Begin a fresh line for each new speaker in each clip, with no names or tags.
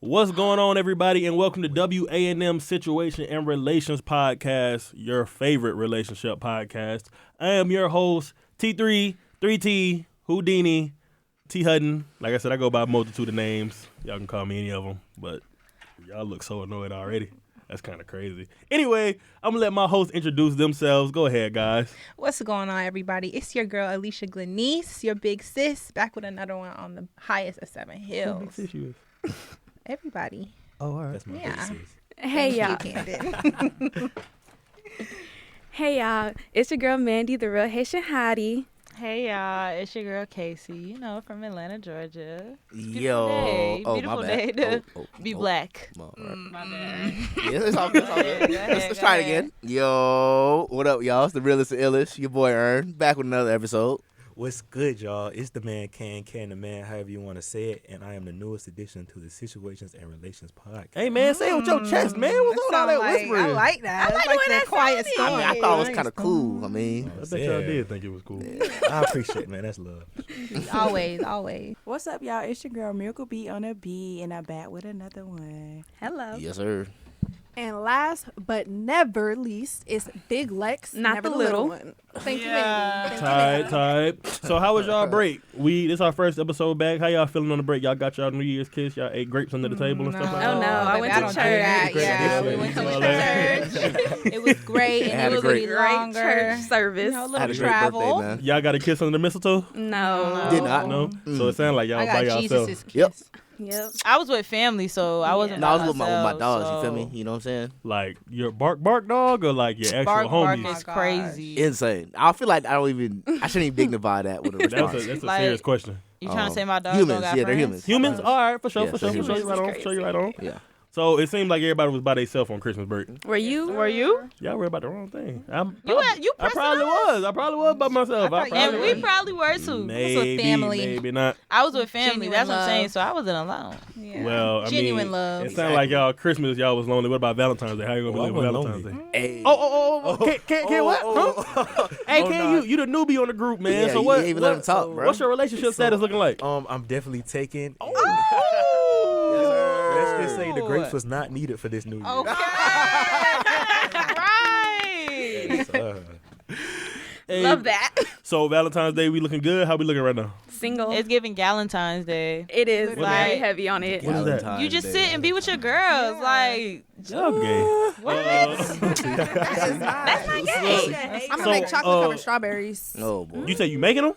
What's going on, everybody, and welcome to WANM Situation and Relations Podcast, your favorite relationship podcast. I am your host, T3, 3T, Houdini, T Hutton. Like I said, I go by a multitude of names. Y'all can call me any of them, but y'all look so annoyed already. That's kind of crazy. Anyway, I'm going to let my hosts introduce themselves. Go ahead, guys.
What's going on, everybody? It's your girl, Alicia Glenice, your big sis, back with another one on the highest of Seven Hills.
Who big sis you is?
Everybody.
Oh, all right.
That's my
Yeah.
big sis.
Hey, y'all. Hey, y'all. It's your girl, Mandy, the real Haitian hottie.
Hey y'all, it's your girl Casey, you know, from Atlanta, Georgia.
Yo.
Beautiful day to be black.
All right.
My bad.
Yeah, it's all good. It's all good. Let's try it again. Yo, what up, y'all? It's the realest and illest. Your boy Ern, back with another episode.
What's good, y'all? It's the man Can the man, however you want to say it, and I am the newest addition to the Situations and Relations podcast.
Hey, man, say it with your chest, man. What's all that whispering?
I like that.
I like
It's like
when
that
that
quiet
sounded.
storm.
I thought it was kind of cool. I mean,
I bet y'all did think it was cool.
I appreciate it, man. That's love.
Always.
What's up, y'all? It's your girl Miracle B on a B, and I'm back with another one.
Hello.
yes, sir.
And last but never least is Big Lex,
Not
never
the
the little
little.
one. Thank
Yeah.
you, Mandy.
Tight. So how was y'all break? This our first episode back. How y'all feeling on the break? Y'all got y'all New Year's kiss? Y'all ate grapes under the table and stuff like that?
Oh, no. I went to
don't do
church.
that.
Great
Yeah, we
tradition.
went to
All
church. It was great,
Had
and
a
it was
great-
really longer.
church service.
You know, a
I had
little
a great
travel.
birthday, man.
Y'all got a kiss under the mistletoe?
No.
Did not.
No? So it sounded like y'all
I
by
got
yourself.
Jesus' kiss.
Yep.
Yep.
I was with family, so I wasn't.
No, I
by
was with my
myself,
dogs.
so
You feel me? You know what I'm saying?
Like your bark dog or like your actual
Bark
homies?
is crazy.
Insane. I feel like I shouldn't even dignify that with a response.
That's a
Like-
serious question.
You trying to say my dogs
humans,
don't got
yeah,
friends?
they're humans.
Humans? All right, for sure,
Yeah,
for sure.
humans
Show you right
is
on. Show you right on.
Yeah.
So it seemed like everybody was by themselves on Christmas break.
Were you?
Were you?
Y'all were about the wrong thing.
You
I
pressing
probably
us?
was. I probably was by myself.
I thought you
And
were.
we probably were too.
Maybe,
family.
maybe not.
I was with family.
Genuine
That's what I'm saying.
love.
So I wasn't alone.
Yeah.
Well, I
Genuine
mean,
love.
it sounded like y'all Christmas, y'all was lonely. What about Valentine's Day? How you gonna
Oh, I
live with
wasn't
Valentine's
lonely.
Day?
Hey.
Can't what? Huh? Hey,
nah.
you the newbie on the group, man.
Yeah,
so
you
what?
ain't even let him talk, bro.
What's your relationship status looking like?
I'm definitely taken.
Oh.
Let's just say the grapes was not needed for this new year.
Okay.
Right.
Yes,
Hey,
Love that.
So Valentine's Day, we looking good? How we looking right now?
Single.
It's giving Galentine's Day.
It is
What
very
is that?
heavy on it.
What is that?
Valentine's
You just
Day.
sit and be with your girls. Like,
Y'all gay.
what?
That's not
gay.
I'm
So,
gonna make chocolate covered strawberries.
Oh boy.
You say you making them?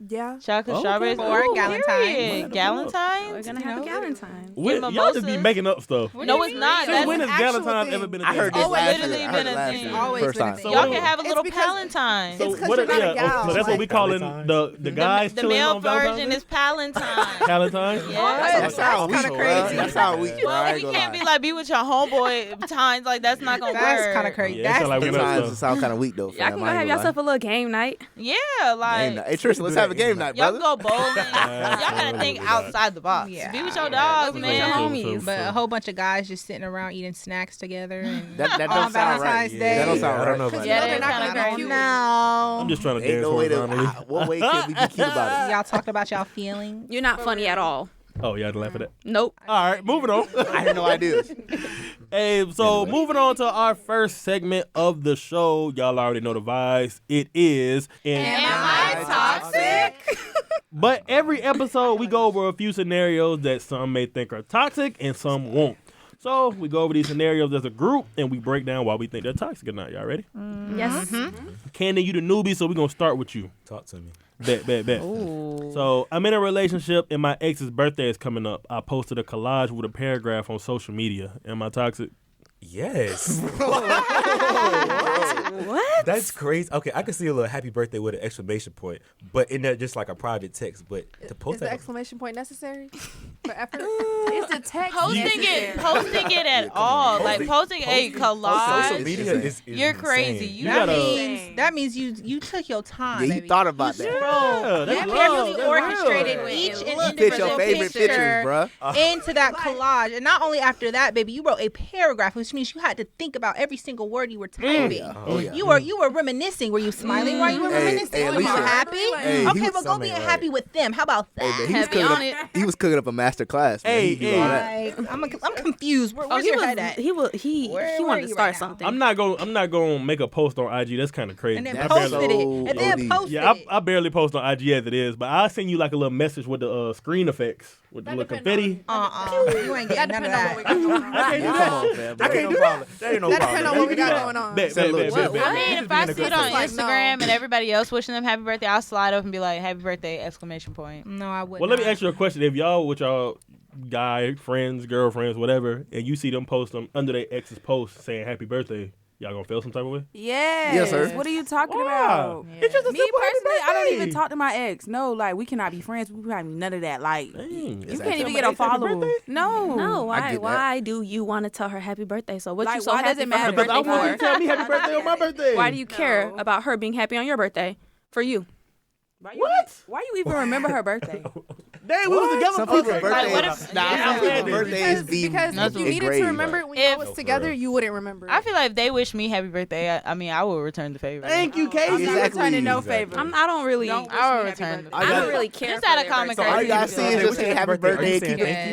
Yeah.
Chocolate
Okay.
strawberries.
Or
Ooh,
Galentine's.
period.
We're
Galentine's.
going to have a Galentine's.
Y'all just be
mimosas.
making up stuff.
No, it's not.
Since
That's
when has
actual
Galentine's
thing.
ever been a
I
thing?
heard this
Oh,
last
literally
year. I
been
heard it
a
last
thing.
year.
Always
First
been a
time.
thing.
So
Y'all
what-
can have a
It's
little
because-
Palentine.
It's 'cause
what
you're not a
so
gal.
that's what we
Like,
calling
Valentine's.
the guys
The
chilling
male
on Valentine's
version
Day?
is Palentine.
Valentine's?
Yeah.
That sounds
kinda
weak,
crazy.
bro. That sounds weak, bro. I
Well,
ain't
we
gonna
can't
lie.
be like be with your homeboy times like that's not gonna work.
That's kind of crazy.
Yeah, it sound like we know
Sometimes it
stuff.
sounds kind of weak though.
Y'all
fam.
can
I
go
ain't
have
gonna
yourself a little game night.
Yeah,
lie.
like
Game night. Hey Tristan, let's have a game night,
y'all
brother.
can go bowling. Y'all gotta think outside the box.
Yeah.
Be with your dogs,
With
man.
your homies.
But a whole bunch of guys just sitting around eating snacks together and
That
on
don't sound right.
Valentine's
Yeah,
Day.
that don't sound
I don't
right.
know about
Yeah,
that.
they're not
kinda
gonna be
crazy.
cute.
No.
I'm just trying to
Ain't
dance
no way to.
horizontally.
What way can we be cute about it?
Y'all talked about y'all feelings.
You're not funny at all.
Oh, you had to laugh at that.
Nope.
All right, moving on.
I had no ideas.
Hey, so moving on to our first segment of the show. Y'all already know the vibes. It is.
Am I toxic?
But every episode, we go over a few scenarios that some may think are toxic and some won't. So we go over these scenarios as a group, and we break down why we think they're toxic or not. Y'all ready?
Yes.
Candy, you the newbie, so we're going to start with you.
Talk to me.
Bet. So I'm in a relationship, and my ex's birthday is coming up. I posted a collage with a paragraph on social media. Am I toxic?
Yes.
What?
That's crazy. Okay, I could see a little happy birthday with an exclamation point, but in there just like a private text. But to post
Is the
that,
exclamation point necessary for effort? Is the text
Posting it at all, like posting a
social
collage.
media is
You're
insane.
crazy. You
That
gotta-
means you took your time.
Yeah, he
baby.
thought about
You
that.
Yeah, that's
You
love.
carefully
That's
orchestrated
real.
each
Fit
and
Fit
individual
your favorite
picture
pictures, bruh.
into that collage. And not only after that, baby, you wrote a paragraph, which means you had to think about every single word you were typing.
Yeah.
Oh yeah.
You were reminiscing. Were you smiling while you were reminiscing?
Hey,
were you
Alicia.
happy?
Hey, he
Okay,
was
well, go being happy with them. How about that?
Hey, man,
Happy
he was cooking up a master class. Man.
Hey,
He do all that.
Like, I'm confused. Where's
he
your
was
head at?
he
Where
wanted
are
to
you
start
right now?
something.
I'm not gonna make a post on IG. That's kind of crazy.
And then
That's
posted it.
so
And then
OD.
posted
Yeah,
it.
I barely post on IG as it is, but I'll send you like a little message with the screen effects with the little confetti.
You ain't getting none of that.
Come on, fam.
I can't do that. That ain't no
That
problem.
depends on what we got going on.
Bet,
Say a
bet,
little
bet, bet,
bit.
I
bet.
mean, if I see it on
Like, no.
Instagram and everybody else wishing them happy birthday, I'll slide up and be like, "Happy birthday!" exclamation point.
No, I wouldn't.
Well, let me ask you a question. If y'all with y'all guy friends, girlfriends, whatever, and you see them post them under their ex's post saying happy birthday, y'all gonna feel some type of way?
Yes.
sir.
What are you talking
Why?
about?
It's just a
Me
simple happy
personally, I don't even
birthday.
talk to my ex. No, like we cannot be friends. We cannot be none of that. Like
Dang.
you
Exactly.
can't even
My
get a
ex happy
follow.
birthday?
No.
No,
I
why?
get that.
Why do you want to tell her happy birthday? So what
Like,
you so
why does
happy
it
for her
matter?
Because I
birthday
want you to
for?
tell me happy birthday on my birthday.
Why do you care
No.
about her being happy on your birthday? For you.
Why you even remember her birthday?
Dang, we was together.
Some people's
Okay.
Like, what
birthdays.
if-
Nah,
yeah.
some people's birthdays be
Because if you needed to
engraved.
remember it when
If-
y'all was together, you wouldn't remember it.
I feel like if they wish me happy birthday, I mean, I will return the favor.
Thank you,
I'm
Casey.
not
Exactly.
returning no
Exactly.
favor.
I don't really.
Don't wish
I will
me happy
return.
birthday.
I don't really care.
Just
for
out of
their
common
birthday.
All you gotta
courtesy.
see is just say happy birthday.
Are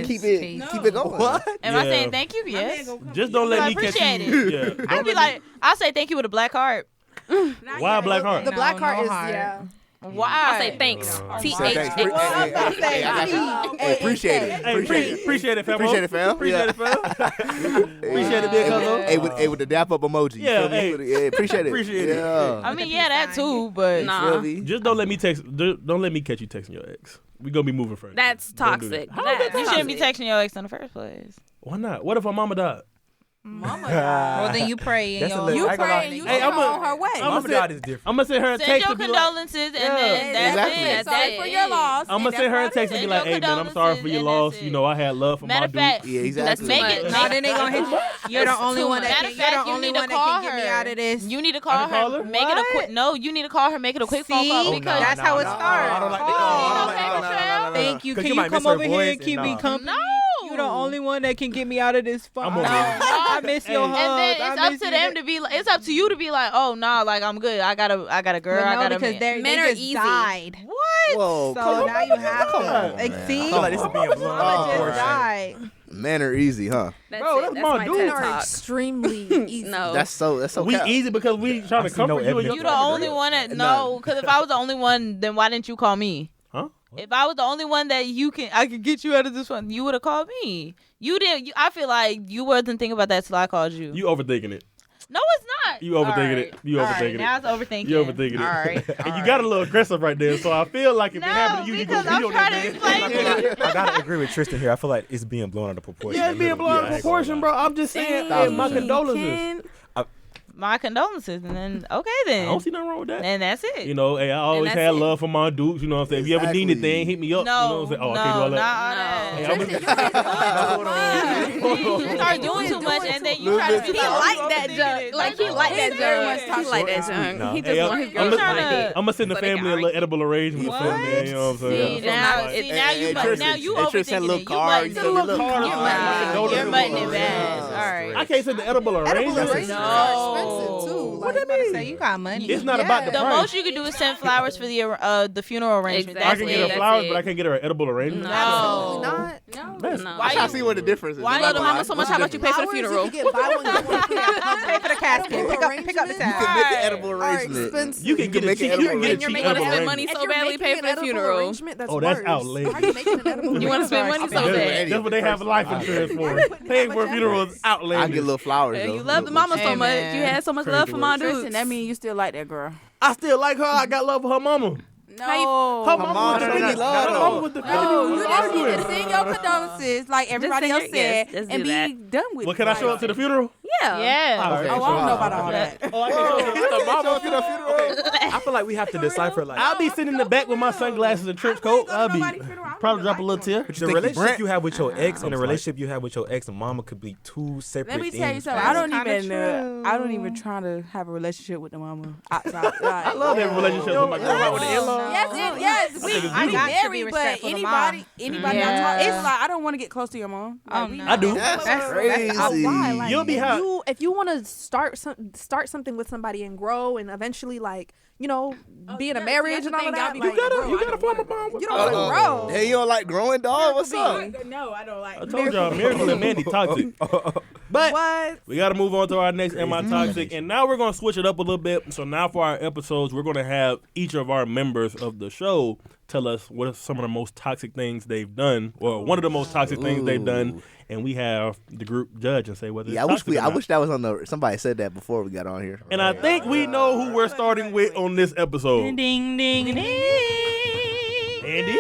you
Keep
saying
keep it going.
What?
Am I
Yeah.
saying thank you? Yes.
Just don't let
I
me catch
appreciate
you.
it.
Yeah.
I'd
Don't
be
let
like, I'll say thank you with a black heart.
Why a black heart?
The black
No,
heart
no
is,
heart.
yeah.
Why?
I'll say thanks.
So thanks.
TH.
Hey, I got you. Hey, appreciate it.
Hey, appreciate it, fam.
Appreciate it, fam.
Appreciate it, fam. Appreciate it, big cousin.
Hey, with the dap up emoji.
Yeah,
Feel me?
hey.
Yeah, appreciate it.
Appreciate it.
Yeah.
I mean, yeah, that too, but
Nah.
Feel me?
Just don't let me don't let me catch you texting your ex. We gonna be moving further.
That's
Don't do
toxic.
that.
That's
you shouldn't be
toxic.
texting your ex in the first place.
Why not? What if her mama died?
Mama
Well, then you pray and
That's a
your
little-
You
I ain't gonna lie.
pray and you
Hey,
send her
I'ma-
on her way.
I'ma
Mama
say-
God is different.
I'm gonna send her a
Send
text
your
and be like,
condolences, and then that's
exactly.
it.
Sorry
That's
for
it.
your loss.
I'm gonna send her a text and be
Send
like,
your
hey man, I'm sorry for your
condolences,
loss.
and
You
that's
know, I had love for
Matter
my
of fact,
dude.
Yeah, exactly.
make it.
No, then they gonna hit you. You're the only
too
one that
much.
can.
Matter of
You're the
fact, you
only
need
one
to
that
call
can get me
her.
out of this.
You need to
I
call
can call her?
her. Make it a quick. No, you need to call her. Make it a quick phone call
See?
because
That's how it starts.
I don't like
Call.
that.
Thank you.
'Cause
Can
you
you
might
come
miss her
over here
voice
and keep
and
me
nah.
company?
No.
You the only one that can get me out of this fun.
I'm over it.
I miss your hug.
And then
I
it's up
miss
to
you.
them to be like, it's up to you to be like, oh nah, like I'm good. I got a girl.
But
I
no,
got a
because
man.
they
Men are
just
easy.
died.
Whoa,
So now you have
Come
to.
on,
Like,
man.
see,
I feel like this is being blown
Mama
out.
just
Alright.
died.
men are easy, huh?
Bro, that's my
my
dude.
TED
Men are
talk.
extremely easy.
No.
That's so
We
cap.
easy because we trying to
I see no
comfort you and
evidence.
your
You the only one that no, because if I was the only one, then why didn't you call me?
Huh?
If I was the only one that I could get you out of this one, you would have called me. You didn't. I feel like you wasn't thinking about that till I called you.
You overthinking it.
No, it's not.
You overthinking
All right.
it. You
All
overthinking
right,
it.
Now it's overthinking.
You overthinking it.
All right.
And you got a little aggressive right there, so I feel like if
No,
it happened to you, you
because
gonna
I'm
be on
trying
that
to
man.
explain to you.
I gotta agree with Tristan here. I feel like it's being blown out of proportion.
Yeah, it's being blown out of
I ain't gonna
proportion,
lie.
bro. I'm just saying,
Dang,
hey, my
Ken.
condolences.
My condolences, and then okay
I
then.
don't see nothing wrong with that.
And that's it.
You know, hey, I always
that's
had
it.
love for my dudes. You know what I'm saying? If you ever need
Exactly.
anything, hit me up.
no,
You know what I'm saying? Oh, I can't do all
no,
that.
not
Hey,
all
I'm
that. You start doing too much, and then you try to be
He
like,
like that junk. Like he like that junk. He like that junk.
No.
He just
Hey,
want his
I'm
girl
gonna-
to like it.
I'm gonna send the
So they
family
can
a little
argue.
edible arrangement for
What?
man. You know what I'm saying?
See, now,
Like,
see, now you,
Tristan,
now you
hey, Tristan,
overthinking
little
it. You
card,
mutting
you
it.
send me a little
card.
card.
You're
Wow.
mutting it. You're mutting it
Wow.
bad. All right.
I can't send the edible
Edible
arrangement.
arrangements
No.
are expensive too.
What
Like,
about to say? You got money.
It's not about the
The
price.
most you could do is send flowers for the funeral arrangement.
I
That's
can
it.
get her
That's
flowers,
it.
but I can't get her an edible arrangement.
absolutely
No.
not.
No.
Why
I gotta see what the difference is.
Why
I'm
you
not
love
gonna
mama
lie.
so much? How about you pay for the
Flowers,
funeral?
You can get buy one, get one.
Pay for the casket. Pick up the
You
tab.
can make an edible
Are
arrangement.
expensive.
You can get a
make
cheap.
an
You
edible
can get a
And you're
cheap
making us
edible
spend
arrangement.
money
If
so
you're
badly
making
pay
an
for the
edible
funeral.
arrangement, that's
Oh, that's
worse.
outrageous.
How are you making an edible
You want to spend money so
I'm
bad.
ready.
That's what they have life insurance for. Paying for a funeral is
I
outlandish.
get little flowers.
And
though.
you love the mama so
Hey,
much.
man.
You had so much
Crazy
love for my
work.
Tristan,
dudes.
that means you still like that girl.
I still like her. I got love for her mama.
No.
Her mama was
no,
defending
no,
me.
no,
Her
no.
mama was defending me.
No,
when we
you
was
just need
arguing.
to send your condolences like everybody
send
else
your- yes,
said
let's
and
do
be
that.
done with
Well,
it.
can I show up to the funeral?
Yeah.
Yeah.
Okay,
Oh, I don't know about all that.
Oh, I can show up to the mama.
I feel like we have to decipher like
I'll be sitting in the back with my sunglasses and trench coat. I'll be probably drop a little tear.
the
Sticky
relationship
Brent.
you have with your ex and the
I'm
relationship you have with your ex and mama could be two separate
Let me
things.
tell you something.
That's
I don't
kinda
even.
true.
I don't even try to have a relationship with the mama outside. Like,
I love every relationship with my girl, with the in-laws.
Yes,
think
we
it's
I
beautiful.
got to be
married, but
respectful to
anybody I
Yeah.
talk, it's like I don't want to get close to your mom. Like,
Oh,
we
no.
I do.
That's
That's
crazy.
why, like,
You'll be how
you want to start something with somebody and grow and eventually be in a marriage and all of that,
You gotta form a bond with
you don't want to grow.
Hey, you don't like growing, dog? What's up?
No, I don't like.
I told y'all, Miracle and Mandy toxic. But
What?
we got to move on to our next Am I Toxic? And now we're going to switch it up a little bit. So now for our episodes, we're going to have each of our members of the show tell us what are some of the most toxic things they've done, or one of the most toxic things they've done. And we have the group judge and say whether it's toxic or not.
I wish that was on the. Somebody said that before we got on here.
And I think we know who we're starting with on this episode.
Ding, ding, ding.
Andy,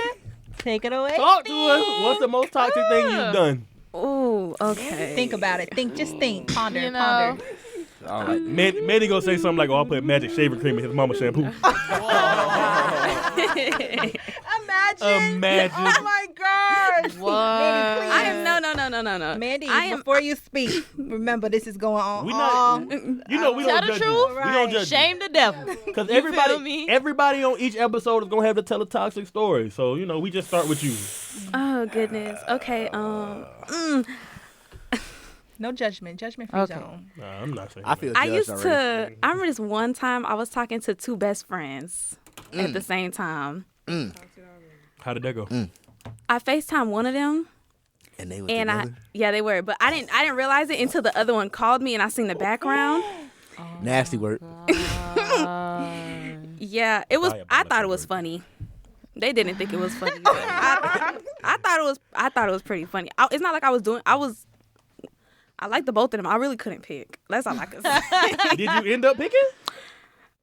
Take it away.
talk to us. What's the most toxic thing you've done?
Ooh, okay.
Think about it. Just think. Ponder.
You know.
Ponder.
Mandy gonna say something like, "Oh, I put magic shaving cream in his mama shampoo." Imagine.
Oh my gosh.
What?
Mandy, please.
I am no.
Mandy,
I am-
before you speak, remember this is going on.
We not. You know we
Tell
don't
the
judge
truth.
you. We don't judge
Shame the devil.
because
You feel me?
everybody on each episode is gonna have to tell a toxic story. So we just start with you.
Oh goodness. Okay.
No judgment. Judgment-free
Okay.
zone.
Nah, I'm not saying.
I feel
I
judged
used
already.
to. I remember this one time I was talking to two best friends at the same time.
How did that go?
I FaceTimed one of them.
And they were
And
together?
yeah, they were, but I didn't realize it until the other one called me and I seen the background.
Nasty word.
Yeah, it was. I thought it was funny. They didn't think it was funny. But I thought it was pretty funny. It's not like I I liked the both of them. I really couldn't pick. That's all I could say.
Did you end up picking?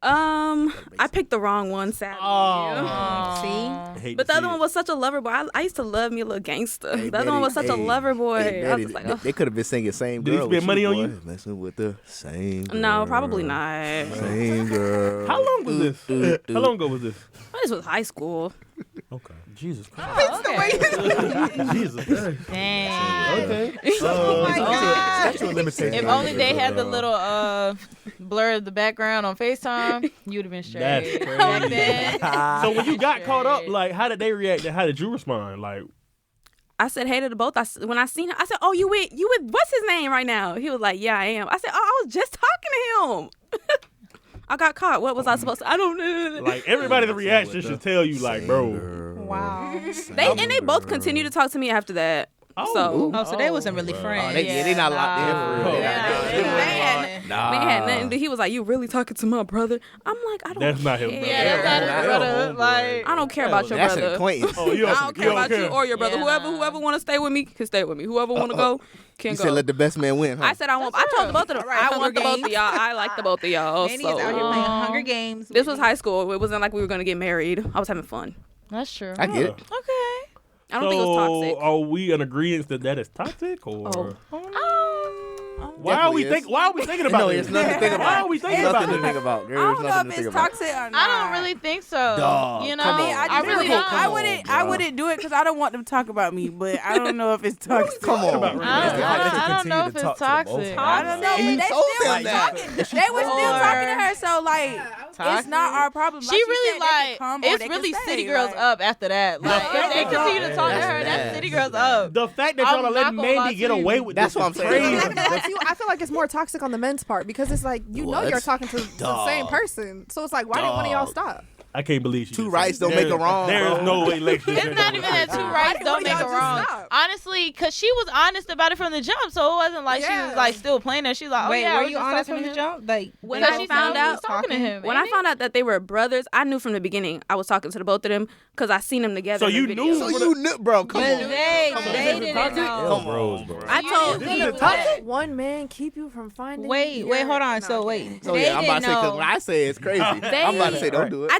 I picked the wrong one, sadly.
I hate
But
to
the other
see
one
it.
was such a lover boy. I used to love me a little gangster.
Hey,
The other one was such a
Betty,
lover boy.
hey,
I
Betty,
was just like,
they,
oh.
they could have been singing "Same
Did he
Girl."
spend
with
money on
boy.
you?
Messing with the same girl.
No, probably not.
Same girl.
How long was this? How long ago was this?
This was high school.
Okay. Jesus Christ. Jesus Christ.
Dang.
Okay.
Oh my God.
Statute of limitations.
If only they had the little blur of the background on FaceTime, you'd have been straight.
That's
Back
crazy.
then.
So when you got caught up, like, how did they react and how did you respond? Like,
I said hey to the both. When I seen him, I said, "Oh, you with what's his name right now?" He was like, "Yeah, I am." I said, "Oh, I was just talking to him." I got caught. What was I supposed to? I don't know.
like everybody's reaction should tell you, like, bro.
Wow.
They both continued to talk to me after that.
So they wasn't really friends.
They not locked in for real.
They had nothing. He was like, "You really talking to my brother?" I'm like, I don't.
That's not him.
care.
Yeah, that's not his brother. Like,
I don't care about your
That's an
brother.
acquaintance.
Oh, you
I don't care about you or your brother.
Yeah,
Whoever want to stay with me can stay with me. Whoever want to go can
You
go.
said let the best man win, huh?
I said I want. I told the both of them.
right,
I want the
Hunger
both of y'all. I like the both of y'all.
Mandy is out here
So
playing Hunger Games.
this was high school. It wasn't like we were gonna get married. I was having fun.
that's true.
I get it.
Okay.
I don't think it was toxic.
Are we in agreement that is toxic, or why are we
Definitely is.
Why are we thinking about
No,
this?
it's nothing to think about.
Why are we thinking
Nothing
about
to
this?
think about.
I
There's
don't know
nothing
if
to think
it's
about.
toxic or not.
I don't really think so.
Dog,
You know,
come on.
I really don't.
I wouldn't do it because I don't want them to talk about me. But I don't know if it's toxic.
Come on.
I don't know if it's toxic.
I don't know,
You
but they
told
still
them that.
talking. They were still talking to her, so like it's not our problem.
She really
said, they
like
can come or
it's
they
really
can stay,
city girls
like-
up after that. Like if they continue to talk to her, that's city girls up.
The fact that y'all
I'm
letting
not gonna lie
Mandy
to
get
you.
away with
That's
this
what I'm
is
saying.
crazy.
I feel like it's more toxic on the men's part because it's like you know
What?
you're talking to the same person, so it's like why didn't one of y'all stop?
I can't believe she
Two
just
rights
said
don't
that.
make a wrong,
There is
bro.
no way Lex just
It's
said
not
that.
even that two rights don't make
y'all
it
just
wrong.
stop?
Honestly, because she was honest about it from the jump, so it wasn't like she was like still playing there. She was like, oh
Wait,
yeah, I
were
was
you
just
honest
talking
from
to
the
him.
jump? Like
When
Because
I
she
found
said she
out,
was talking to him.
when I found out that they were brothers, I knew from the beginning I was talking to the both of them because I seen them together.
So
in the
you
video.
knew?
So you knew, bro. Come
But
on.
they didn't know.
Come on, bro.
I told
Is it toxic?
One man keep you from finding.
Wait,
your-
hold on.
No,
So
I'm
wait,
kidding.
So
they
yeah, I'm about
didn't
to say, because
know.
when I say it's crazy, I'm about to say don't do it.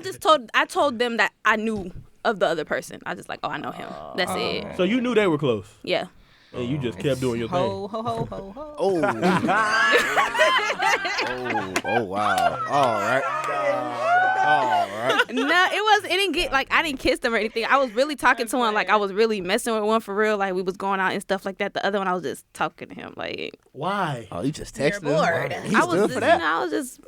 I told them that I knew of the other person. I just like, oh, I know him. That's it.
So you knew they were close,
Yeah.
and you just kept doing your thing.
Ho ho ho ho ho.
Oh. Oh, wow. All right.
No, it didn't get like I didn't kiss them or anything. I was really talking to one, like I was really messing with one for real. Like we was going out and stuff like that. The other one I was just talking to him. Like
Why?
Oh, you just
You're
texted
bored.
him? He's
I was
good
just,
for that.
I was just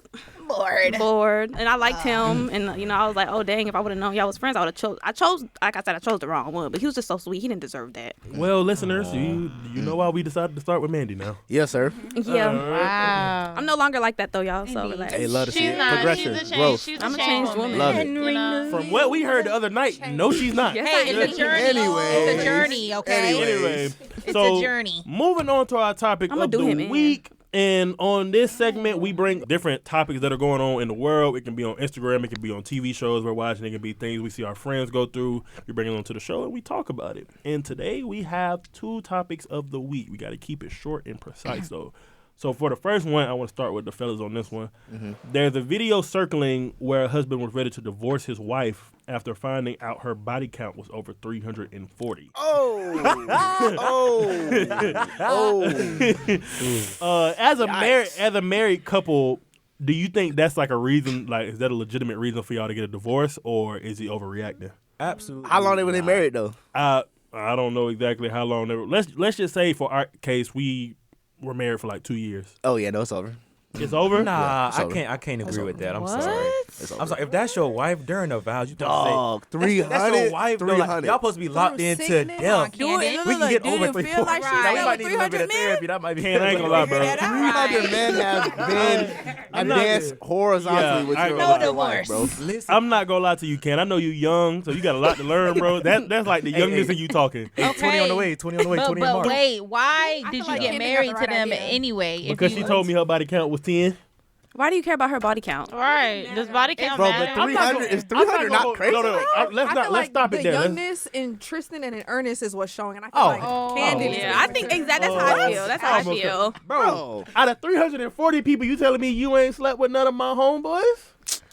bored, and I liked him, and you know, I was like, oh dang, if I would have known y'all was friends, I would have I chose, like I said, I chose the wrong one, but he was just so sweet. He didn't deserve that.
Well, listeners, you know why we decided to start with Mandy now.
Yes, sir.
Yeah,
Wow.
I'm no longer like that though, y'all. So relax.
Hey, love to see
She's
it.
not.
Progression,
She's a
growth.
change. She's a
I'm a
changed
changed woman.
Love it.
You know?
From what we heard the other night, no, she's not.
Yes,
Hey,
I
it's
am.
a journey.
Anyways.
It's a journey, okay?
Anyway,
It's
so
a journey.
moving on to our topic
I'ma
of
do
the
him in.
week. And on this segment, we bring different topics that are going on in the world. It can be on Instagram. It can be on TV shows we're watching. It can be things we see our friends go through. We bring it onto the show and we talk about it. And today we have 2 topics of the week. We got to keep it short and precise, though. So for the first one, I want to start with the fellas on this one. There's a video circling where a husband was ready to divorce his wife after finding out her body count was over 340. As a married couple, do you think that's like a reason? Like, is that a legitimate reason for y'all to get a divorce, or is he overreacting?
Absolutely.
How long were they married though?
I don't know exactly how long they were. Let's just say for our case, we were married for like 2 years.
Oh yeah, no, it's over.
It's over.
Nah,
it's
I
over.
can't agree with that. I'm
What?
sorry.
It's over.
I'm sorry. If that's your wife during the vows, you supposed
Dog,
to say
300.
that's your wife. Though, like,
300.
y'all supposed to be locked into
sickness?
death.
Do it.
We can get
Do
over
you
340.
feel like she's
Now, we
dealt
might
with
need a little bit
300
of
men?
therapy. That might be.
Can't, I ain't gonna lie, bro.
300 men have been
I'm not-
danced horizontally with
I ain't
your
gonna lie.
wife, bro.
Listen,
I'm not gonna lie to you, Ken. I know you young, so you got a lot to learn, bro. That's like the youngest of you talking.
20 on the way. 20 on the way. 20 in
But
March.
wait, why
I
did
feel
you
like
get
Candy
married
got
to
the right
them
idea.
anyway? if
Because
you-
she told me her body count was 10.
Why do you care about her body count?
Right. Does body count
Bro,
matter?
but 300 is 300 not crazy.
No, let's
I feel
let's
like
stop
the
it there. Let's-
youngness in Tristan and in Ernest is what's showing, and I feel
Oh.
like Candy.
Oh.
Yeah, I think exactly that's how I feel. That's how I feel.
Bro,
Out of 340 people, you telling me you ain't slept with none of my homeboys?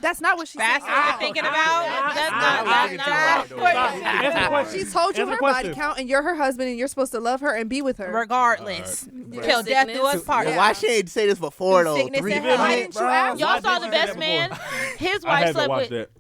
That's not what she
That's
said.
what you're thinking about?
That's
Nah,
not.
we
That's
thinking
not.
too loud, though.
Answer the question.
She told you
Answer
her
the
body
question.
count, and you're her husband, and you're supposed to love her and be with her.
Regardless. Till death do us part.
Well, why she ain't say this before though?
Sickness and
300,
health.
Why didn't you ask?
Y'all saw
Why
the
did you
best
say
man.
that
His
I
wife
had to
slept
watch
with.
that.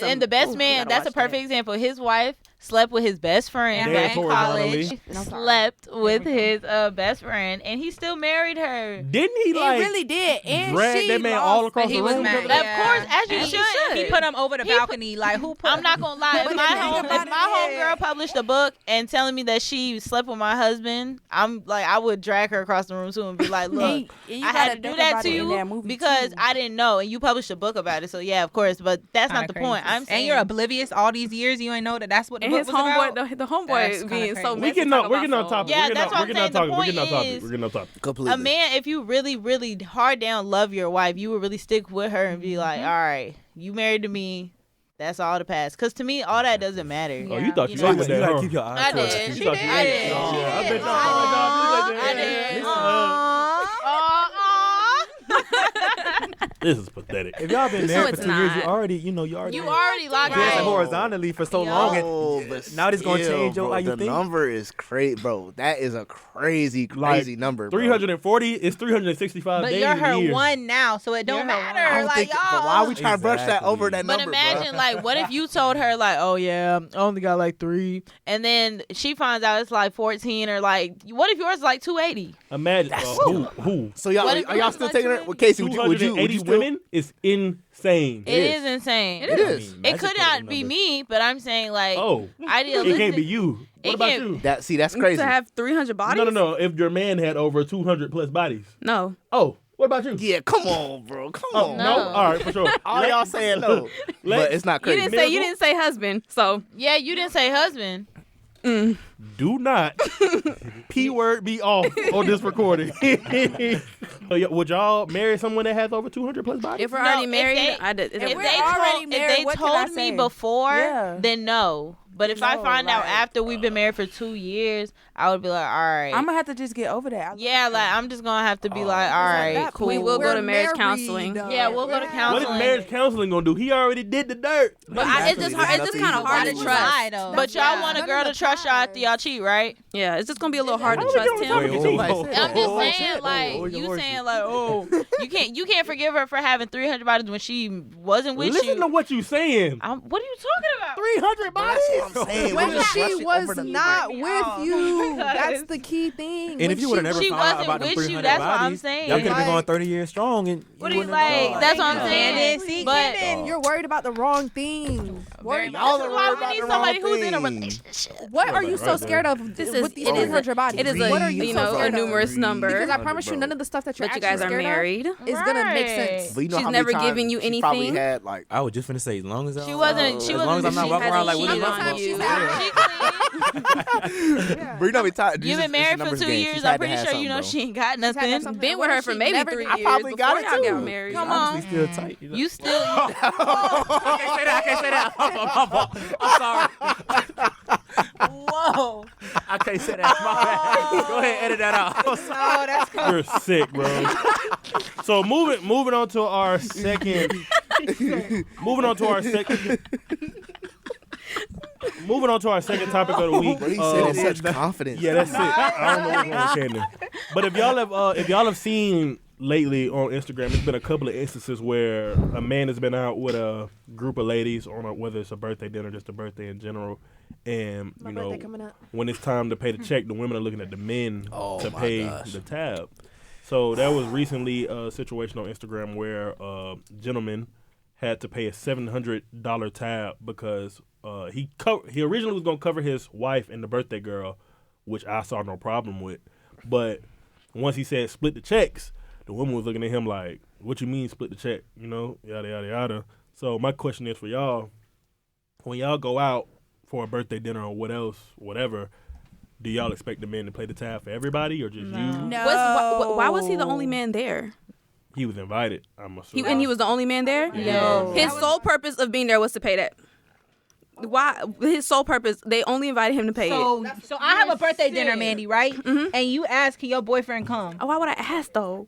And the best man, that's a perfect example. His wife slept with his best friend
Dance
in
horizontally.
college, slept with his best friend, and he still married her.
Didn't he
He
like
really did, and
drag
she
that man
lost.
all across
He
the
was
room?
mad.
Of
Yeah.
course, as you
And
should.
He put him over the balcony. Like, who put
I'm not gonna lie. If my homegirl published a book and telling me that she slept with my husband, I'm like, I would drag her across the room too and be like, look,
And you
I
gotta
had to do
think
that
about
to
it in
you
that movie,
because
too.
I didn't know, and you published a book about it. So yeah, of course, but that's not the point. I'm saying,
and you're oblivious all these years. You ain't know that that's what the
And
book
his
was
homeboy,
about.
the homeboy
That's kinda
being so
crazy.
We getting on topic.
Yeah,
We're
that's what I'm
getting on
saying. The
topic. We're
point
getting on topic.
is-
We're getting on topic.
completely.
a man, if you really, really hard down love your wife, you would really stick with her and be like, all right, you married to me. That's all the past. Because to me, all that doesn't matter.
Oh, you thought you
know,
said
You
that,
gotta
huh?
keep your eyes
I
closed.
did.
You thought you
I did.
Oh, I bet y'all
I did.
This is pathetic.
If y'all been
So
married
it's
for 2 years,
not.
you already
locked
dancing
in.
horizontally for so long, and
but
now this gonna
still,
change
bro,
how you
the
think.
number is crazy, bro. That is a crazy number. Bro.
340 is 365
But
days
you're
in a
her
year.
one now, so it don't
You're her
matter.
I don't
Like,
think,
y'all.
but why are we trying to brush that
Exactly.
over that
But
number,
imagine,
bro?
like, what if you told her, like, oh, yeah, I only got, like, 3. And then she finds out it's, like, 14 or, like, what if yours is, like, 280?
Imagine who?
So y'all
What if
are y'all
it's
still
like
taking her?
280?
Well, Casey, would you
280
still?
women is insane.
It is insane.
It is.
It could not be me, but I'm saying, like,
Oh,
idealistic.
it can't be you. What
It
about
can't-
you?
That's crazy.
To have 300 bodies?
No. If your man had over 200 plus bodies.
No.
Oh, what about you?
Yeah, come on, bro. Come
Oh,
on.
no? All right, for sure.
All y'all saying no, but it's not
You
crazy.
didn't say husband, so
Yeah, you didn't say husband.
Do not P word be off on this recording. So, would y'all marry someone that has over 200 plus bodies?
if we're
No,
already
if
married,
they-
I did.
If
we're
they
already
told,
married,
if they
what can I
told me
say?
before,
Yeah.
then no. But if I
No,
find out
like-
after we've been married for 2 years, I would be like, all right.
I'm gonna have to just get over that.
Yeah, like I'm just gonna have to be like, all right, cool.
We will go to marriage counseling.
Yeah, we'll go to
What
counseling.
is marriage counseling gonna do? He already did the dirt.
But it's just hard. It's just kind of hard to
Why
trust.
though?
But y'all want a girl to trust y'all after y'all cheat, right?
Yeah, it's just gonna be a little hard to
How
trust
we get
him.
on the topic?
I'm just saying, like,
oh,
you
your
saying like, oh, you can't forgive her for having 300 bodies when she wasn't with
Listen
you.
to what you saying.
What are you talking about?
300 bodies?
That's what I'm saying.
when
We just rush
she
it
was
over the
not
me
with
off.
you. That's the key thing.
And
When
if you would have never
she
found out
wasn't
about them
with you,
300
that's what I'm
bodies,
saying.
y'all could have been
Like-
going 30 years strong. And
What
you
do you
wouldn't have
like?
known.
That's what I'm
Candace,
saying.
see,
But
Candace.
You're worried about the wrong thing.
Very
Worried
much.
Y'all
this
are
is why
worried
we
about
need
the
somebody
wrong
who's in a
thing.
relationship.
What are
Right
you so
there.
scared of
This
with
is
these
it is
300 bodies?
it is
What are
a
you
you
so
know a
scared of?
numerous number.
Because I
300,
promise you,
bro.
none of the stuff that you're
But you
actually
guys are
scared
married.
of is gonna make sense.
But you know
She's
how many
never
times
giving you
she probably
anything.
had like.
I was just finna say, as long as
She wasn't. She
as long as I'm not
wasn't.
walking around like
She
what
hasn't
about
cheated
you?
on you.
She clean.
But you know, we talked.
You've been married for 2 years. I'm pretty sure you know she ain't got
had to have
nothing.
something.
Been with her for
She
maybe
never-
3
I
years
probably
before
got it
y'all
too.
got married.
Come
Obviously
on.
still tight.
You still.
I can't say that. I'm sorry.
Whoa.
I can't say that. My bad. Go ahead, edit that out. I'm sorry.
You're sick, bro. So moving on to our second. Moving on to our second. Moving on to our second topic of the week.
But he said it in such confidence.
Yeah, that's it. I don't know what's wrong with Candace. But if y'all have seen lately on Instagram, there's been a couple of instances where a man has been out with a group of ladies on whether it's a birthday dinner, just a birthday in general, and
My
you know
birthday coming up.
when it's time to pay the check, the women are looking at the men
Oh,
to
my
pay
gosh.
the tab. So there was recently a situation on Instagram where a gentleman had to pay a $700 tab because he originally was gonna cover his wife and the birthday girl, which I saw no problem with. But once he said split the checks, the woman was looking at him like, "What you mean split the check?" You know, yada yada yada. So my question is for y'all: when y'all go out for a birthday dinner or whatever, do y'all expect the man to play the tab for everybody or just you?
No.
Why was he the only man there?
He was invited. I'm assuming.
And he was the only man there?
Yo.
His sole purpose of being there was to pay that. Why? His sole purpose, they only invited him to pay it.
So I have a birthday dinner, Mandy, right? And you ask, can your boyfriend come?
Oh, why would I ask though?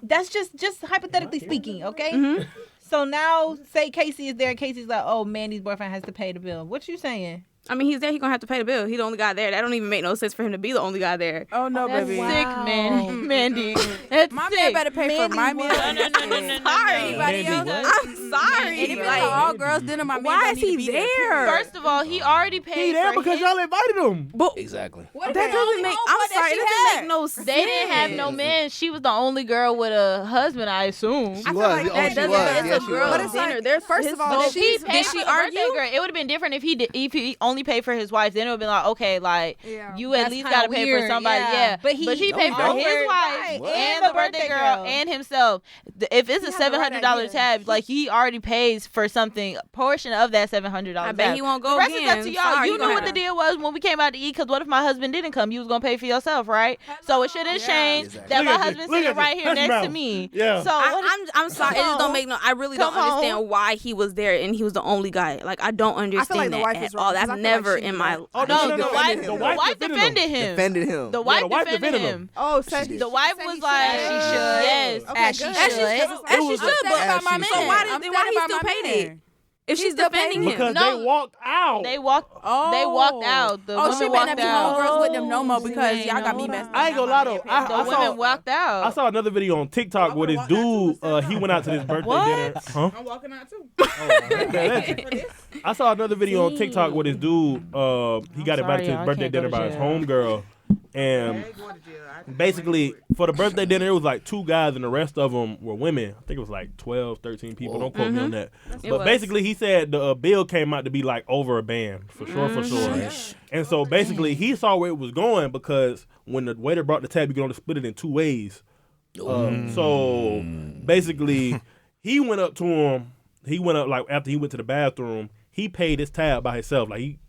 That's just hypothetically speaking, okay? So now, say Casey is there. Casey's like, oh, Mandy's boyfriend has to pay the bill. What you saying?
I mean, he's there. He's gonna have to pay the bill. He's the only guy there. That don't even make no sense for him to be the only guy there.
Oh no,
That's
baby.
sick, man. Mandy. That's
My
sick.
man better pay for my meal.
No.
Sorry,
Anybody
Mandy,
else?
what?
I'm sorry.
And if it's
Like,
an all girls dinner, my man
why
don't
is
need
he
to be
there?
First of all, he already paid
He there
for
because
his.
y'all invited him.
Exactly.
What if
that
they
doesn't
only
make.
home
I'm
that
sorry.
she
It doesn't
had?
make no sense.
They didn't have no man. She was the only girl with a husband, I assume.
She was.
like
Oh,
that
she
doesn't-
was.
It's
Yeah,
a
she
girl
was.
But it's
dinner.
like,
There's
first of all,
So
that
if he
she's-
paid
did
for
she
the birthday
argue?
girl, it would have been different if he only paid for his wife. Then it would have been like, okay, like
Yeah.
you at
That's
least
kinda
got to pay for
weird,
somebody.
yeah.
Yeah,
But he
paid for
offered,
his wife
right,
and the birthday girl and himself. If it's a
He had the right
$700
idea.
tab, like he already pays for something, portion of that $700.
I bet he won't go
The rest is
again.
up to y'all.
Sorry,
You
you
knew
gonna
what the
have to-
deal was when we came out to eat. Because what if my husband didn't come? You was gonna pay for yourself, right? So it shouldn't change
Exactly.
that
Look
my
at this.
husband's
Look
sitting
at
right
this.
here
Hush
next
mouth.
to me.
Yeah.
So what
I'm sorry. It just don't make no. I really don't
Come on.
understand why he was there and he was the only guy. Like I don't understand
like the
that
wife
at
is wrong,
all.
'cause
That's
I feel like
never
she
in
knew
my.
that.
Oh,
no,
no,
the wife defended him.
Defended him.
The wife
the wife
defended
defended
him.
Oh, said
She
The wife
said
was
he
like,
should.
yes.
Okay,
As she
good.
should.
As she
was
should,
a-
but
as she
so
should.
why
I'm
did why he
standing
still
by my
paid
man.
it? If she's
still
defending
paid
him,
Because
No.
they walked out.
They walked out. The
Oh, she
women
better not
walked
be
out.
homegirls with them no more because y'all got me messed up.
I ain't gonna lie though.
The
I
women
saw
walked out.
I saw another video on TikTok where this dude he went out to this birthday
What?
dinner. Huh?
I'm walking out too.
I saw another video on TikTok where this dude he got invited to
y'all,
his
I
birthday
can't go
dinner
to
by his
jail.
homegirl, and basically for the birthday dinner it was like 2 guys and the rest of them were women. I think it was like 12, 13 people. Don't quote me on that.
It
But
was.
basically he said the bill came out to be like over a band for sure. And so basically he saw where it was going because when the waiter brought the tab, you could only split it in 2 ways. So basically he went up to him. He went up like after he went to the bathroom. He paid his tab by himself. Like he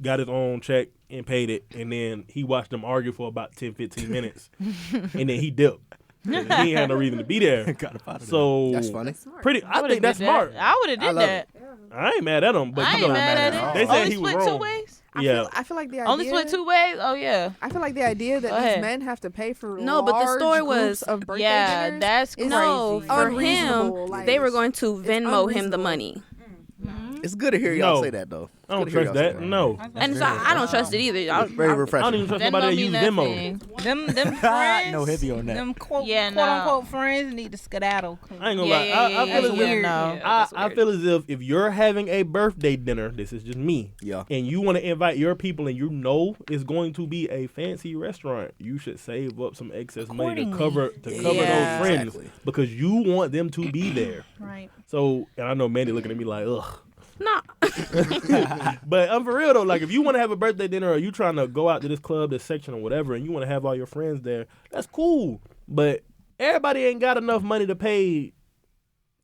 got his own check and paid it. And then he watched them argue for about 10, 15 minutes. And then he dipped. He ain't had no reason to be there. So
That's funny.
pretty. I think that's smart.
I would have
I
did
love
that.
I ain't mad at him, but
I
you
ain't
know,
mad at it.
they said
Only
he was
split 2
wrong.
ways.
Yeah.
I feel like the idea.
Only split 2 ways. Oh yeah.
I feel like the idea that
Go
these
ahead.
men have to pay for
No, but the
large
story
groups
was-
of birthday
Yeah,
dinners
that's
is
No,
crazy.
for him,
unreasonable, like,
they were going to Venmo him the
unreasonable.
money.
It's good to hear y'all
No.
say that though.
I don't trust that. No.
And so I don't trust it either.
It's very
I
refreshing.
don't even trust
That
nobody
don't
that
mean
use Venmo.
nothing.
Them friends,
No heavy on that.
them quote
Yeah, no.
unquote friends need to skedaddle.
I ain't gonna
Yeah,
lie.
yeah,
I
yeah,
feel as
yeah,
if
no.
I feel as if you're having a birthday dinner, this is just me.
Yeah.
And you want to invite your people, and you know it's going to be a fancy restaurant. You should save up some excess money to cover
Yeah.
those friends
Exactly.
because you want them to be there.
Right.
So, and I know Mandy looking at me like, ugh.
Nah.
But I'm for real though. Like, if you want to have a birthday dinner, or you trying to go out to this club, this section, or whatever, and you want to have all your friends there, that's cool. But everybody ain't got enough money to pay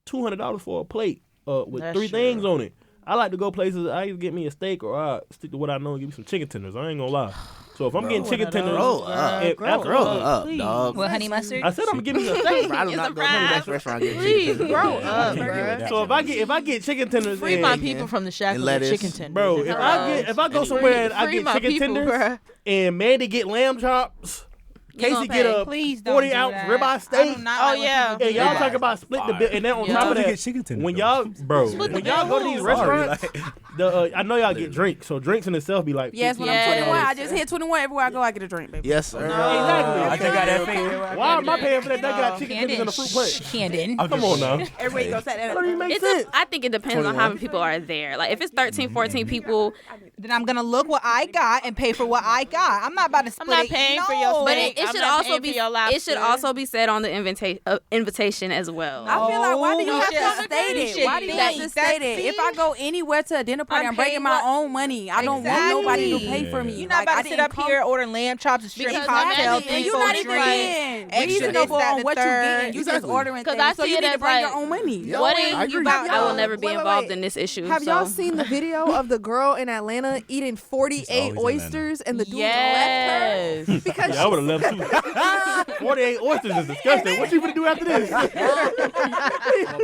$200 for a plate with
That's
3
true.
things on it. I like to go places. I either get me a steak or I stick to what I know and give me some chicken tenders. I ain't gonna lie. So if I'm getting chicken tenders,
Grow up.
if-
Grow
absolutely.
up, dog.
Well, honey mustard.
I said I'm gonna give me a steak.
I do
It's
not
a
go to the next
wrap.
restaurant and get
Please
chicken.
grow up, bro.
So if I get chicken tenders,
Free
and-
my people from the shackles of
lettuce.
chicken tenders.
bro, if I go somewhere and I
Free
get
my
chicken
people,
tenders
bruh.
and Mandy get lamb chops, Casey
gonna
get
pay.
a
Please don't
40-ounce
do that.
ribeye
I
steak.
do not
Oh,
like when
yeah.
people
And
do
y'all
that.
talk about split the bill, and then on
Yeah.
top of
You
that,
get chicken tenders,
when
though.
y'all, bro,
Split the
when y'all go to these
bill.
restaurants, I know y'all get drinks, so drinks in itself be like,
Yes, when
Yes.
I'm 21, I just hit 21. Everywhere I go, I get a drink, baby.
Yes, sir.
exactly.
I think I that thing.
Why am I paying for that? They got chicken tenders in the fruit punch.
Camden.
Come on now,
Everywhere you go, sat
that don't even
there.
make
It's
sense.
I think it depends on how many people are there. Like if it's 13, 14 people,
Then I'm gonna look what I got and pay for what I got. I'm not about to split
not
it.
paying
no.
for your
but
steak.
it
I'm
should
not
also
paying
be
for your
it should
lobster.
also be said on the invitation as well.
I feel like, why do you
Oh,
have
you
to
should-
state
you
it?
should
Why do you have to
think
state
that-
it? If I go anywhere to a dinner party,
I'm
I'm breaking
paying
my
what-
own money. I don't want nobody to pay for me.
You're not
Like,
about
I
to sit
didn't
up
come-
here ordering lamb chops and shrimp
Because
cocktail.
imagine-
And
people
you're not even
drink
being
extra this,
reasonable
that,
on
the
what you're
third.
getting. You just
Exactly.
ordering
'Cause
things.
I
So
see
you
it
need to
as
bring your
like-
own money.
Yeah.
What
I
if
agree.
you about
I will never be
Wait,
involved
wait.
in this issue.
Have
so.
y'all seen the video of the girl in Atlanta eating 48
always in
oysters and the dude left
Yes.
her? Because
Yeah, I would have left too. 48 oysters is disgusting. What you gonna do after this?
Out of there,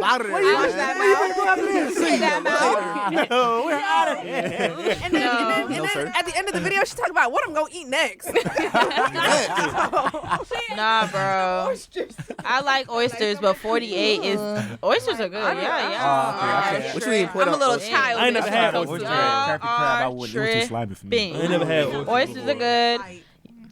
Watch that mouth. Say that mouth.
No, we're out of here.
and then
No, sir.
at the end of the video, she talked about what I'm gonna eat next.
Nah, bro. I like oysters, but 48 is oysters are good. Yeah.
What you mean? Put
I'm a
up
little
oysters?
child.
I ain't never had
when it
oysters.
comes to
Crappy crab, I
are
wouldn't. It was too slimy for me.
tripping.
I ain't never had oysters.
Oysters are good.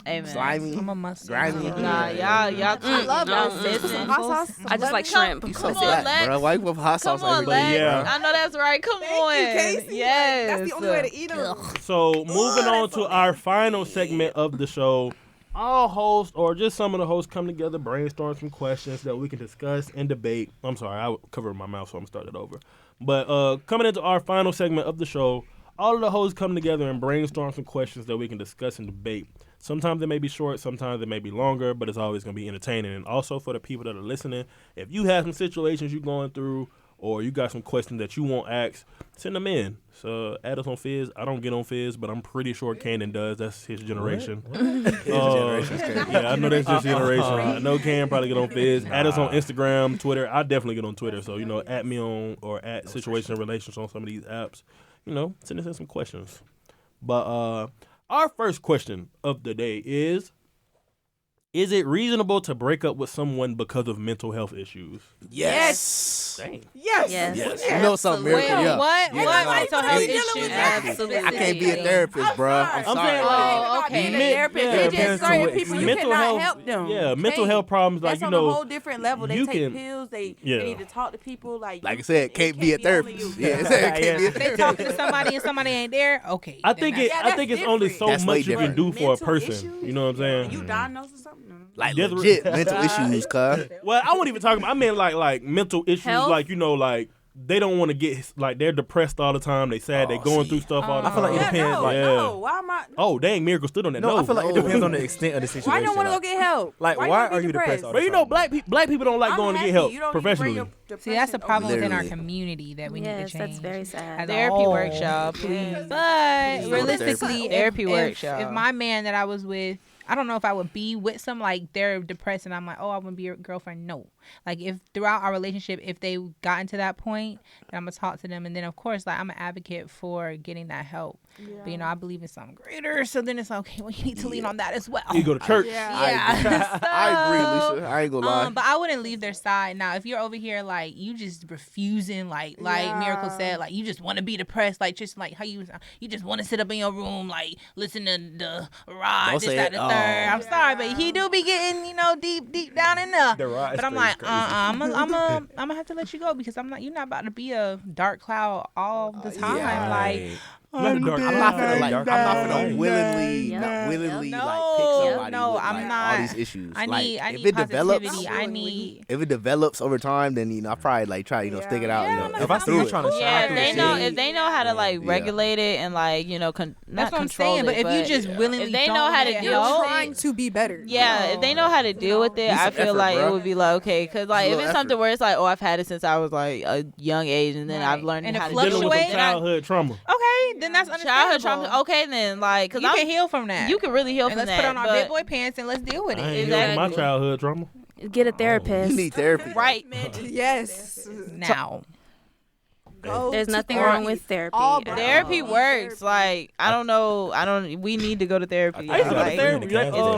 Amen.
Slimy,
I'm a mustard.
grimy.
Nah, y'all. I
love oysters.
missing.
Hot sauce.
I just like shrimp.
You so
Come on,
black,
Lex.
bro. Why you put hot sauce
Come on,
every day?
Lex.
Yeah.
I know that's right. Come on.
Thank you, Casey.
Yes.
That's the only way to eat them.
So moving on to our final segment of the show, all hosts or just some of the hosts come together, brainstorm some questions that we can discuss and debate. I'm sorry, I covered my mouth, so I'm starting over. But coming into our final segment of the show, all of the hosts come together and brainstorm some questions that we can discuss and debate. Sometimes they may be short, sometimes they may be longer, but it's always going to be entertaining. And also for the people that are listening, if you have some situations you're going through or you got some questions that you want asked, send them in. So add us on Fizz. I don't get on Fizz, but I'm pretty sure Cannon does. That's his generation. Yeah, I know that's his generation. I know Can probably get on Fizz. Add us on Instagram, Twitter. I definitely get on Twitter. So, at me on or at Situation and Relations on some of these apps. Send us in some questions. But our first question of the day is it reasonable to break up with someone because of mental health issues?
Yes.
Dang.
Yes.
Yes. You know something, Miracle?
Wait,
Yeah.
what?
Yeah.
What
Like,
mental health
dealing
issues?
with that.
Absolutely.
I can't be a therapist, bro. I'm
I'm
sorry.
saying,
Oh, okay.
Being a
Men-
therapist,
yeah,
they just
depends on
certain
what
people you
mental
cannot
health,
help them.
yeah,
You
mental
can't.
health problems, like,
That's on a whole different level. They
you
take
can-
pills. They
Yeah.
need to talk to people. Like
Like
you-
I said,
it
can't be a
only
therapist.
you.
Yeah, it said can't be a
They
therapist.
talking to somebody and somebody ain't there. Okay.
I
then
think
that's-
Yeah,
I think it's only so
That's way
much you can
different.
do for a
Mental
person.
issues?
You know what I'm saying?
You diagnosed with something?
Like
Yes,
legit mental issues, cuz.
Well, I won't even talk about. I mean, like mental issues,
Health?
like like they don't want to get like they're depressed all the time. They sad. They going through stuff all the
I feel
time.
like it
Yeah,
depends.
no,
Like,
no. Why am I?
Oh, dang, Miracle stood on that.
no, I feel like it
No.
depends on the extent of the situation.
Why you don't want to go
like,
get help?
Like, why
wanna
are
be
you depressed all the
But
time?
black people don't like
I'm
going to
happy.
get help
You don't need to bring
professionally.
your
See, that's the
depression
problem
over
within our
Literally.
community that we need
Yes,
to change.
that's very sad.
As a
Therapy
whole.
workshop, please.
But
Go to
realistically,
therapy
if
workshop.
my man that I was with, I don't know if I would be with some like they're depressed and I'm like, oh, I want to be your girlfriend. No, like if throughout our relationship, if they gotten to that point, then I'm gonna talk to them, and then of course, like I'm an advocate for getting that help. But, I believe in something greater. So then it's okay, well, you need to lean on that as well.
You go to church.
Yeah.
I agree, Lisa. I ain't gonna lie.
But I wouldn't leave their side. Now, if you're over here, like, you just refusing, like Miracle said, like, you just want to be depressed, like, just like how you just want to sit up in your room, like, listen to the ride,
Don't
this,
say
that,
it.
the third. I'm sorry, but he do be getting, deep down in there. But I'm like, I'm gonna have to let you go because you're not about to be a dark cloud all the time.
Yeah.
Like,
I'm not gonna willingly like pick somebody
no,
with,
I'm
like,
not.
all these issues.
I
Like,
need
if it develops,
positivity.
if it develops over time, then I probably like try stick it out.
Yeah,
If I see you trying to
Yeah,
shine
if they know how to like regulate it and like not
That's what I'm
control
saying.
it,
But if you just willingly,
if they
don't
know how to
let it
deal
help,
trying to be better.
Yeah, if they know how to deal with it, I feel
effort,
like
bro.
it would be like okay, because like if
Little
it's something
effort.
where it's like I've had it since I was like a young age, and then I've learned
And it
how to
Dealing
deal
with
with
some
it.
childhood trauma.
okay, then that's understandable.
Childhood trauma. Okay, then like because
You can heal from that.
you can really heal
and
from
let's
that.
put on our
but
big boy pants and let's deal with
I
it.
ain't dealing with my childhood trauma.
Get a therapist.
You need therapy.
right.
Yes.
Now,
Go
There's
to
nothing
therapy.
wrong with therapy.
All
at
black
all.
Therapy works. Like I don't know. We need to go to therapy.
I used to go to
Like,
therapy.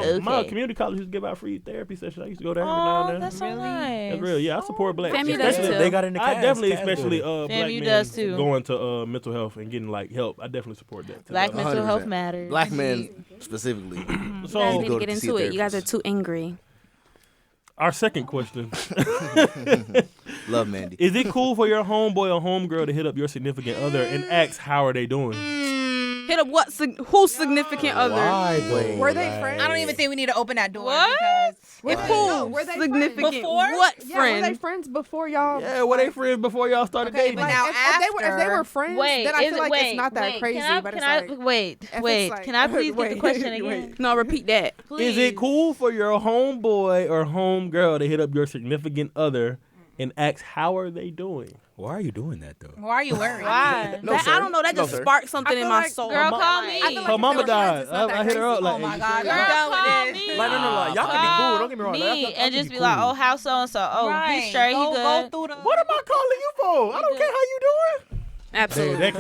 Is
My
okay.
community college used to give out free therapy sessions. I used to go there every now and then.
That's so nice.
That's real. Yeah, I support black.
FAMU does
especially-
too.
They got in the
I
cast.
definitely,
Cast
especially
do it.
black
FAMU
men
does too.
going to mental health and getting like help. I definitely support that.
Black mental health
100%.
matters.
Black men specifically.
You guys
So
need
go
to get
to see
into
a
it. You guys are
therapist.
too angry.
our second question:
Love Mandy.
Is it cool for your homeboy or homegirl to hit up your significant other and ask how are they doing?
Hit up who's significant other?
Why though?
Were they friends?
I don't even think we need to open that door.
What?
Because
Were
Who?
were they
Significant
friends?
what
Yeah, were they
friend?
friends before y'all?
Yeah, were they friends before y'all started
Okay,
dating?
but now
if they were friends,
Wait,
then I
is
feel
it-
like
wait,
it's not that
wait,
crazy.
Can I,
but
can
it's
I
like,
wait?
if
Wait,
it's like-
can I please get the
wait,
question again?
wait.
No, repeat that.
Is it cool for your homeboy or homegirl to hit up your significant other and ask how are they doing?
Why are you doing that though?
why are you worried?
Why?
No,
That-
sir.
I don't know. That
No,
just
sir.
sparked something
I
in
feel
my
like-
soul.
Girl, call
I
me.
feel like
Her
if they
mama
were friends,
died.
it's not that
I hit her up
crazy.
like,
Oh my
you
God,
sure?
I'm
Girl,
done
call
with this.
me.
Like, no, y'all can be cool. Don't get me wrong.
Me
Y'all
and just
can
be like,
cool.
oh, how so and so? Oh,
Right.
he's straight. He
Go
good.
through the.
What am I calling you for? I don't care how you doing.
Absolutely.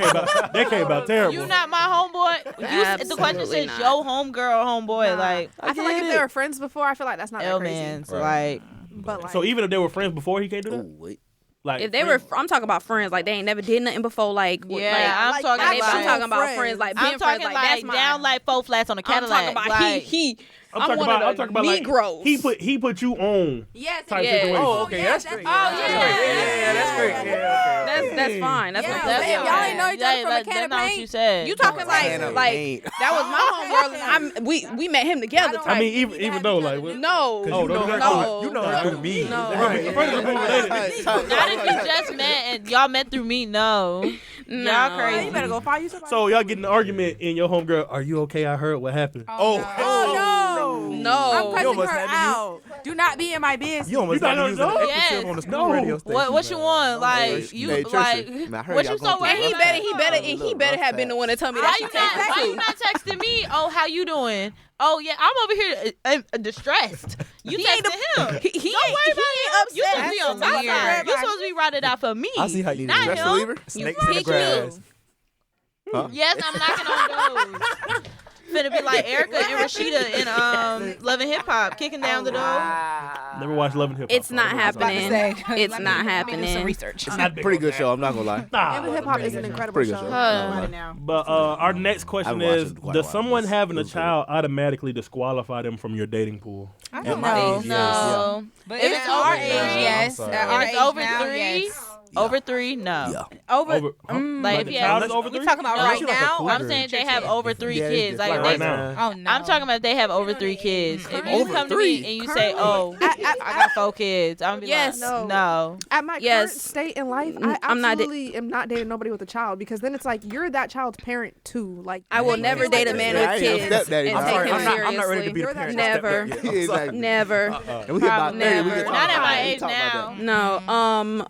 That came out terrible.
You not my homeboy. The question
Absolutely
says
not.
your homegirl, homeboy.
Nah.
Like,
I feel like if they were friends before, I feel like that's not that
L
crazy.
man. So
Right.
like,
But like,
So even if they were friends before, he can't do
Oh,
that.
wait.
Like
If they were, I'm talking about friends. Like they ain't never did nothing before. Like
yeah, I'm talking
I'm
about.
talking about friends. Like being
I'm talking
friends. Like that's my.
down like 4 flats on a
I'm
Cadillac.
talking about
like,
he.
I'm
I'm
talking
one
about,
of
I'm
the
talking about
Negroes.
like he put you on
yes,
type
Yeah.
situation.
Oh, okay, that's great.
Oh, yeah.
that's great. Yeah,
That's fine. That's
Yeah,
what
that's-
that's
y'all ain't know each other from a
that's
can of
not what
paint?
you said.
You talking
Can of
like
paint.
that was my homegirl. We met him together.
I
Type.
I mean, even though like what?
no.
Oh, don't do that.
No.
You know her through me.
No.
Right. Friends are cool related.
Not if you just met and y'all met through me. No,
No.
y'all crazy.
You better go find you somebody.
So y'all get in an argument and your homegirl, are you okay? I heard what happened.
Oh no!
No.
I'm
You
cussing
almost
her
had to
out. Do not be in my business.
You almost
You
got to
not
use
gonna
an
do it?
expletive
Yes.
on the school
No.
radio station.
What you want? Like you
Hey,
like
Trisha, I heard
what
y'all
you
going
so
through
And
worried
he
rough
better,
patch.
he better, he better have been the one to tell me
Why
that
you
she
not?
texted
Why
too.
you not texting me? Oh, how you doing? Oh yeah, I'm over here distressed. You
He ain't
texting him?
He
Don't worry about
ain't
him. You supposed to be on
That's
my side.
weird.
You supposed to be riding out for me.
I see how you
Not
do
Stress
him.
reliever?
Snakes in the
pick
grass.
Yes, I'm knocking on doors. Finna be like Erica and Rashida in Love and Hip Hop, kicking down the door.
Never watched Love and Hip Hop.
It's not happening. It's not happening.
Research.
Pretty good show. I'm not gonna lie.
Nah.
Hip hop is an incredible
Pretty
show.
good show.
Huh.
Now.
But our next question
I've watched
is:
it quite a
does
while.
someone
It's
having a
really
child automatically disqualify them from your dating pool?
I
At
don't
my
know.
age, yes.
No.
But
If
if
it's
it's our
over
age,
three,
yes.
I'm sorry.
At our
If it's
age
over
now,
3,
yes.
over 3, no.
Yeah.
Over.
Like
Like,
the
yeah,
child is over
We
3?
talking about
No,
right
she like a
now?
cougar.
I'm saying they have over 3
Yeah,
kids.
it's
Like
right
they,
now.
Oh no.
I'm talking about if they have over 3 kids. If you
Over
come to
3?
me and you say, "Oh, I got 4 kids," I'm gonna be
Yes.
like,
No.
"No."
At my
Yes.
current state in life, I
I'm not
absolutely am not dating nobody with a child because then it's like you're that child's parent too. Like
I will never date a man with kids
stepdaddy.
and
I'm
take
sorry,
him
I'm not ready to be the
seriously.
parent.
Never.
Yeah, exactly.
Never.
And we hit about 30. We
Never.
can talk
Not at
about
my
that. We
age
talk about
now.
that.
No.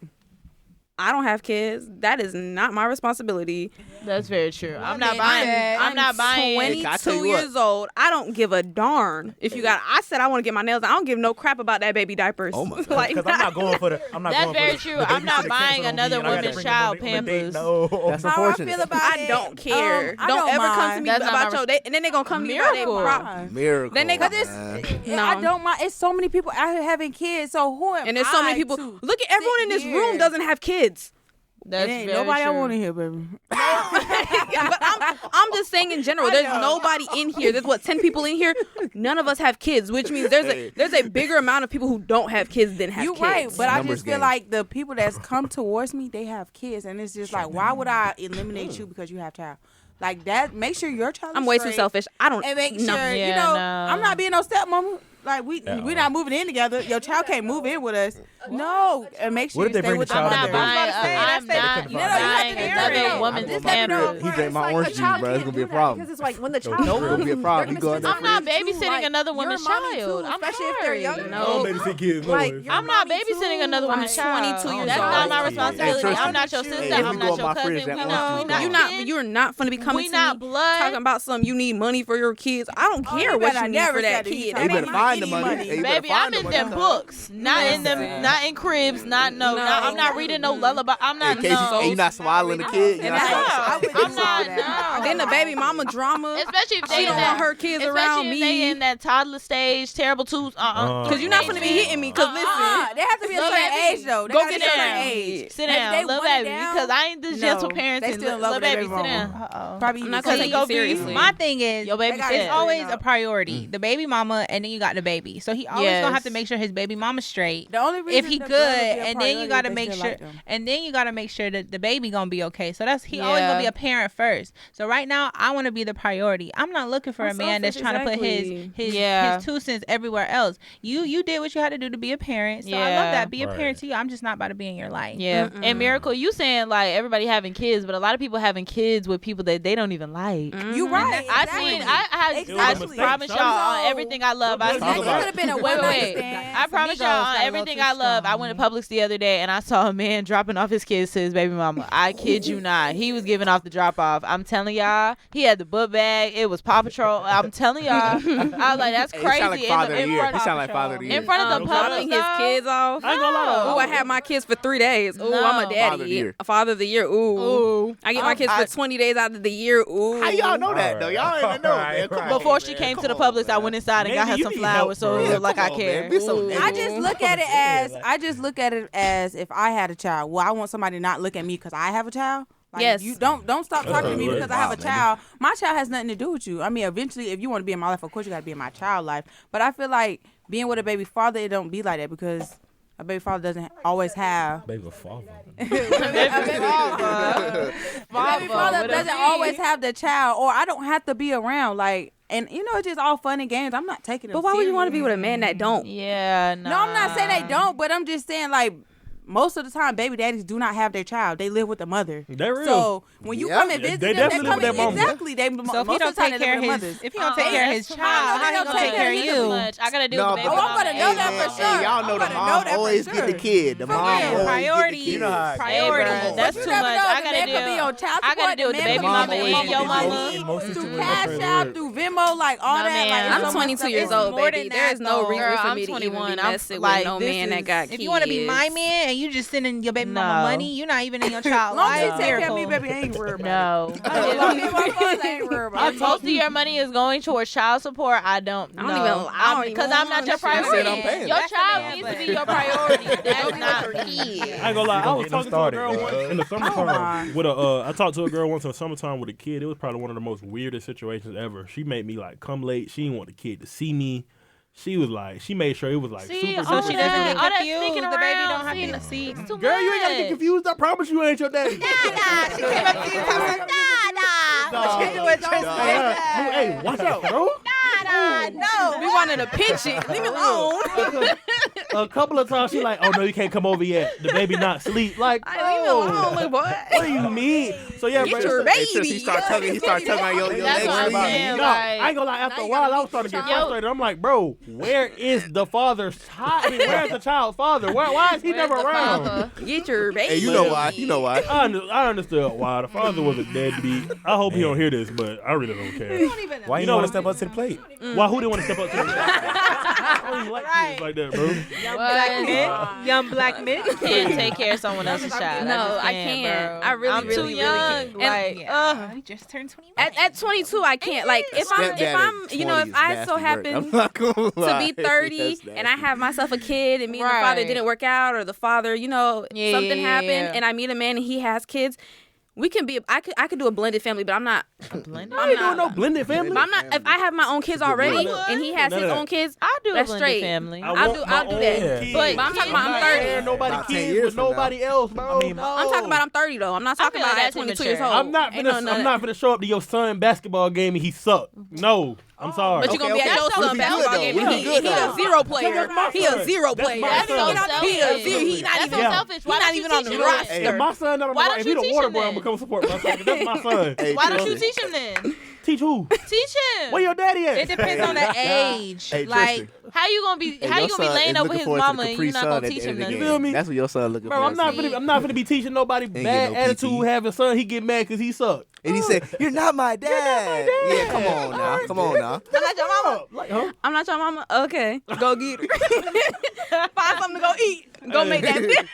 I don't have kids. That is not my responsibility.
That's very true. I'm not
Okay,
buying.
I'm
I'm not buying.
22 years old. I don't give a darn if you got. I said I want to get my nails done. I don't give no crap about that baby diapers.
Oh my God.
Like,
Because I'm not going for the. I'm not
That's
going
very
for the,
true.
the
I'm not
babysitter
buying
canceled on me
another
and I gotta
woman's
bring
child
them on a date.
Pampers.
No.
That's
How I
unfortunate.
feel about
I
it.
don't care.
I
don't
don't
ever come to
mind.
me
That's not
about
my
your date, and then they gonna come to you about their
Miracle.
problem.
Miracle.
Then they got this-
man.
No.
I don't mind. It's so many people out here having kids. So who am
And there's so many
I
people.
to
Look at everyone in this
sit
room
here?
doesn't have kids.
That's
It ain't
very
nobody I
true.
want in here, baby.
But I'm just saying in general. There's nobody in here. There's 10 people in here. None of us have kids, which means there's a bigger amount of people who don't have kids than have
You
kids.
right, but I
Numbers
just feel
game.
like the people that's come towards me, they have kids, and it's just like, why would I eliminate you because you have child? Like that. Make sure your child.
I'm
is
way too
straight,
selfish. I don't.
And make
no.
sure you
Yeah,
know
no.
I'm not being no stepmama. Like we're not moving in together. Your child can't move in with us. No, and make sure
What
you
if they
stay
bring
with
the
your
child
I'm
in
not
there?
buying. I'm not
No, you
have
buying
to
another
marry them.
woman's
Just let me know.
Pampers.
He drank my orange juice, bro. It's gonna be a problem.
Because it's like when the child
It's gonna be a problem.
they're
You go in there
gonna
I'm not
spend
babysitting
like,
another
your
woman's
money,
child.
too,
I'm
especially if they're
sorry.
younger.
I don't babysit kids. No
Like,
way.
I'm not
mommy,
babysitting
too.
another
I'm
woman's
22
child.
years
That's
old.
not my
Hey,
responsibility.
Tristan.
I'm not your sister.
Hey, if we
I'm
go
not
with
your
my
cousin.
friends, that
We
orange
not.
juice
We
gone.
not.
You're not finna be coming
We
to
not
me
blood.
talking about some. You need money for your kids. I don't care
you
what
better
you need
never
for that
say that. You
kid.
They better
Money,
find the
any
money.
money.
They better
Baby, I'm
find the
in
money.
them books, not in them, not in cribs, not I'm not reading no lullaby. I'm not.
In case
No.
you're not swaddling the kid. You're
And
not
I
swaddling.
wouldn't
I'm
do
not.
all that.
No.
Then the baby mama drama.
Especially if they
She
in
don't
that,
want her kids
especially
around
if
me.
they in that toddler stage, terrible twos.
Cause you're not finna be hitting me. Cause listen,
They have to be a
Little
certain
baby,
age though. They
go
gotta
get
be a certain
down.
age.
Sit
If
down,
they
little
want it
baby,
down,
because I ain't the gentle parenting.
They still in
Little
love with
baby,
their
sit
baby
down.
mama. Probably
I'm not
because
gonna take
go
you
be
seriously.
My thing is,
Your baby
got
it's
it.
always
Yeah.
a priority. The baby mama, and then you got the baby. So he always gonna have to
Yes.
make sure his baby mama's straight.
the only reason
If he
the
good,
girl would be a
and then you
priority
gotta
if they
make
still
sure,
like them.
and then you gotta make sure that the baby gonna be okay. So that's he always
Yeah.
gonna be a parent first. So right now, I want to be the priority. I'm not looking for
I'm
a man that's
selfish,
trying to put
exactly.
his 2 cents everywhere else. You did what you had to do to be a parent. So I love
Yeah.
that. Be a
Right.
parent to you. I'm just not about to be in your life.
Yeah, and Miracle, you saying like everybody having kids, but a lot of people having kids with people that they don't even like.
You right.
I
exactly.
seen. I
Exactly.
promise y'all on everything I love. I
Talk
That
see.
about
could have been a
Wait,
one
wait,
night
wait.
stand.
I promise y'all on everything I love. I went to Publix the other day and I saw a man dropping off his kids to his baby mama. I kid you not. He was giving off the drop off. I'm telling y'all, he had the book bag. It was Paw Patrol. I'm telling y'all. I was like, that's
Hey,
crazy.
he sound like Father of the
in
Year.
front
He
of
sound like Father of the Year.
in front of the
dropping
Publix
his
dog.
kids off.
I ain't gonna lie.
Ooh, I had my kids for 3 days. Ooh,
No.
I'm a daddy.
Father of the Year.
A father of the year. Ooh.
Ooh.
I get my kids for 20 days out of the year. Ooh.
How y'all know that though? Y'all don't even know. Man. Come on,
Before she
man.
came to
Come
the
on,
Publix, I
man.
went inside and got her
Maybe
some
you need
flowers,
help,
so
bro.
it
Yeah,
looked like
come
I
on,
care.
man. Be so negative.
I just look at it as if I had a child. Well, I want somebody to not look at me because I have a child. Like,
Yes.
You don't stop talking to me because I have a
Wow,
child. My child has nothing to do with you. I mean, eventually, if you want to be in my life, of course you got to be in my child life. But I feel like being with a baby father, it don't be like that because a baby father doesn't always have.
Baby father.
A baby father doesn't always have the child, or I don't have to be around. Like, and you know, it's just all fun and games. I'm not taking it.
But why would you want to be with a man that don't?
Yeah, no.
No, I'm not saying they don't, but I'm just saying like most of the time, baby daddies do not have their child. They live with the mother.
They're real.
So when you
Yeah.
come and visit
They
them,
definitely
they
live
come
with their
in,
mama.
exactly. They
So if
most
he
of the
don't
time
take
they
care
live
of
with
his,
mothers.
if he don't take care of his child, how he gonna take care of you?
Much. I gotta do
No,
with the baby
but
I'm gonna
mama.
know that for
Hey,
sure.
y'all know
I'm
the
gonna know
mom
that for
always
sure.
get the kid. The mom
real.
always
Priority.
get the kid.
You know how
Priority.
Hey, bro, that's
You
too
never
much.
know,
I
the man could be on
gotta
child
do. I gotta
support,
do with the
the man
baby
could
mama
be
and
on
your
in
mama.
most
through
situations,
Cash
that's
App,
real.
through Venmo, like all
No,
that.
man.
Like,
I'm
so much
22
stuff.
years
It's
old,
more
baby.
than
There's
that,
no
though.
reason
Girl,
for
I'm
me to even
21.
be
I'm
messing
like,
with no
this
man that
is-
got
If
kids.
you want to be my man and you just sending your baby mama
No.
money, you're not even in your child
Long as
life.
you take care of me,
Miracle.
baby, I ain't worried about it.
No.
As long as my father ain't worried about
If
it.
most of your money is going towards child support, I don't
I
know.
don't even
Because I'm not your
want that shit.
priority.
I'm paying.
Your
That's the
child
man,
needs
but-
to be your priority. That's not me.
I ain't gonna lie. I
gonna
was
get them
talking to a girl
started,
once
bro.
in the
Oh,
summertime with I talked to a girl once in the summertime with a kid. It was probably one of the most weirdest situations ever. She made me like come late. She didn't want the kid to see me. She was like, she made sure it was like
See,
super.
all
So she
duper
doesn't
secret.
get
all that
confused.
sneaking
The baby
around,
don't have
see,
to see.
it's too
Girl, you ain't gotta get
much.
confused. I promise you ain't your daddy.
She came up to you and was like,
Hey, watch out, bro.
no.
We wanted to pinch it. Leave me alone.
a couple of times she like, oh no, you can't come over yet. The baby not asleep. Like,
Leave me alone, little boy.
what do you mean? So yeah,
Get
bro.
your
Hey,
baby.
He start tugging on your
That's
legs.
what I'm
About me.
saying.
No,
Like,
I ain't gonna lie. After
now
a
you
while,
gotta
I was
leave
starting to
the
get
child.
frustrated. I'm like, bro, where is the father's child? I mean, where's the child's father? Why is he never around?
Get your baby.
Hey, you know why? You know why?
I understood why the father was a deadbeat. I hope he don't hear this, but I really don't care.
Why you
know
don't want
what-
to step up to the plate?
Why? Who didn't want to step up to the plate? I don't even like kids like that, bro.
Young black men can't take care of someone else's child.
No, I
just
can't.
bro.
I really,
I'm
really,
too
really
young.
can't.
Like,
Yeah, he just turned 21.
At 22, I can't. Like, if I'm, you know, if I so happen to be 30 and I have myself a kid and me and the father
Right.
didn't work out, or the father, you know,
Yeah,
something
yeah,
happened
yeah.
and I meet a man and he has kids, we can be. I could do a blended family, but I'm not.
blended?
I ain't doing no blended family.
But I'm not. If I have my own kids already and he has
None
his
of
own
that.
kids,
I do a
that's
blended
straight.
family.
I'll do that.
Kids.
But
I'm talking about I'm
not
30.
sharing nobody
About 10
kids
years
with
from now.
nobody else, bro.
I mean,
No.
I'm talking about I'm 30 though. I'm not talking
feel like
about at
that's
22 years
immature.
old.
I'm not
Ain't
finna.
no
I'm not finna show up to your son basketball game and he suck. No, I'm sorry.
But you gonna be at your
What if
son
he
basketball
good,
game
though?
and
What if
he
he good,
a
though?
zero player.
That's my
He a
son.
zero
That's
player.
my
That's so
son.
selfish.
He a zero. He not
That's
even.
so
Yeah.
selfish. Why
He not
don't
even
you
on
teach
the
him
roster.
then?
If my son not on the
Why
right,
don't
if he
you
the
teach
water
him
boy, I'm
then?
gonna come support my son. 'Cause that's my son.
Hey,
Why don't
Tristan.
you teach him then?
Teach who?
Teach him.
Where your daddy at?
It depends on the age.
Hey,
Like,
Tristan.
How you gonna be?
Hey,
How
your
you gonna be
son
laying
is
over
looking
his
forward to the
mama and
Capri
you not
Sun
gonna
at the
teach
end
him
of the
nothing?
You feel me?
That's what your son looking
Bro,
for.
I'm not finna be teaching nobody
get
bad
no
attitude
PT.
having son. He get mad because he suck.
And he said, "You're not my dad." Yeah, come on now. Come on now.
I'm not your mama.
Like, huh?
I'm not your mama. Okay, go get her. Find something to go eat. Go make that.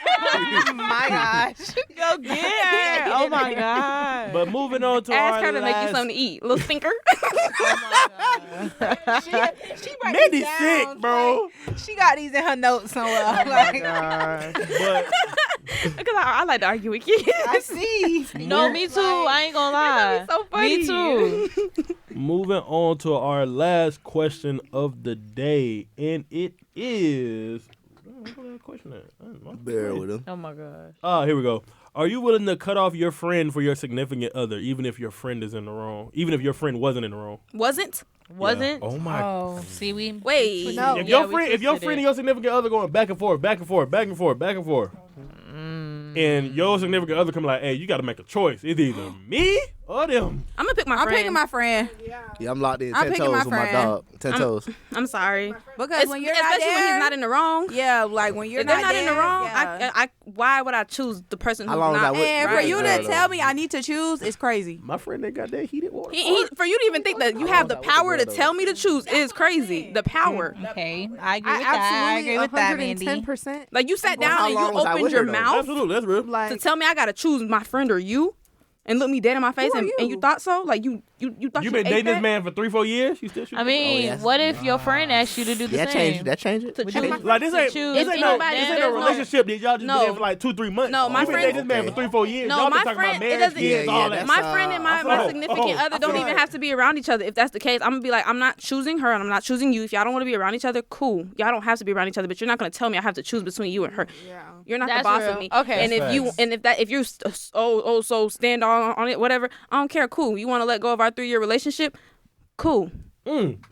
my gosh.
Go get her. Oh my god.
But moving on to
Ask
our
her to make you
last-
something to eat. Little stinker.
She write
Mandy's
these
sick,
down,
bro.
like, she got these in her notes somewhere. Like,
But
Because I like to argue with kids.
I see.
No, me too. I ain't gonna lie.
so funny.
Me too.
moving on to our last question of the day, and it is. Where's that question at?
Bear with him.
Oh my god.
Here we go. Are you willing to cut off your friend for your significant other, even if your friend is in the wrong? Even if your friend wasn't in the wrong?
Wasn't?
Wasn't?
Oh my.
Oh, see, we.
Wait.
No.
If
Yeah,
your
we
friend, if your
twisted
friend
it.
and your significant other going back and forth, back and forth, back and forth, back and forth, and your significant other come like, hey, you got to make a choice. It's either me or them.
I'm gonna pick my
I'm
friend.
picking my friend
Yeah, I'm locked in
I'm
10
picking
toes
my
with my
friend.
dog. 10 toes.
I'm sorry.
because when you're not
especially
there,
when he's not in the wrong.
yeah, like when you're
If they're not in the
there,
wrong,
yeah.
I why would I choose the person who's
How long is
not?
that with-
And for
Right,
you
right,
to tell me I need to choose is crazy.
My friend that got that heated water.
For you to even think that you have the power to tell me to choose is crazy. The power.
Okay, I agree
I
with that. I
absolutely
agree with that, Mandy.
110%.
Like you sat
Well,
down
how
and
long
you
was I
opened
with
your
her, though?
mouth
Absolutely, that's real.
to
Like,
tell me I gotta choose my friend or you, and look me dead in my face,
Who are
and you
you?
thought so? Like you thought
You
you
been
ate
dating this
that?
man for 3-4 years? You still shooting?
I mean,
yes.
what if your friend asked you to do the
That
same?
changed. That changed it.
To choose.
Like this ain't
choose.
this
If
ain't no
anybody-
this ain't
there's
no
no-
relationship that y'all just
No.
been in for like 2-3 months.
No, my
you been
friend-
dating this man for 3-4 years.
No,
y'all
my
been talking
friend-
about
it
marriage,
doesn't-
kids,
Yeah,
all
yeah,
that.
that's-
My friend and my
oh,
significant other don't
feel
even
like-
have to be around each other. If that's the case, I'm gonna be like, I'm not choosing her and I'm not choosing you. If y'all don't want to be around each other, cool. Y'all don't have to be around each other, but you're not gonna tell me I have to choose between you and her. You're not
That's
the boss
real.
of me.
Okay.
And
That's
if you so stand on it, whatever, I don't care. Cool. You want to let go of our 3-year relationship? Cool.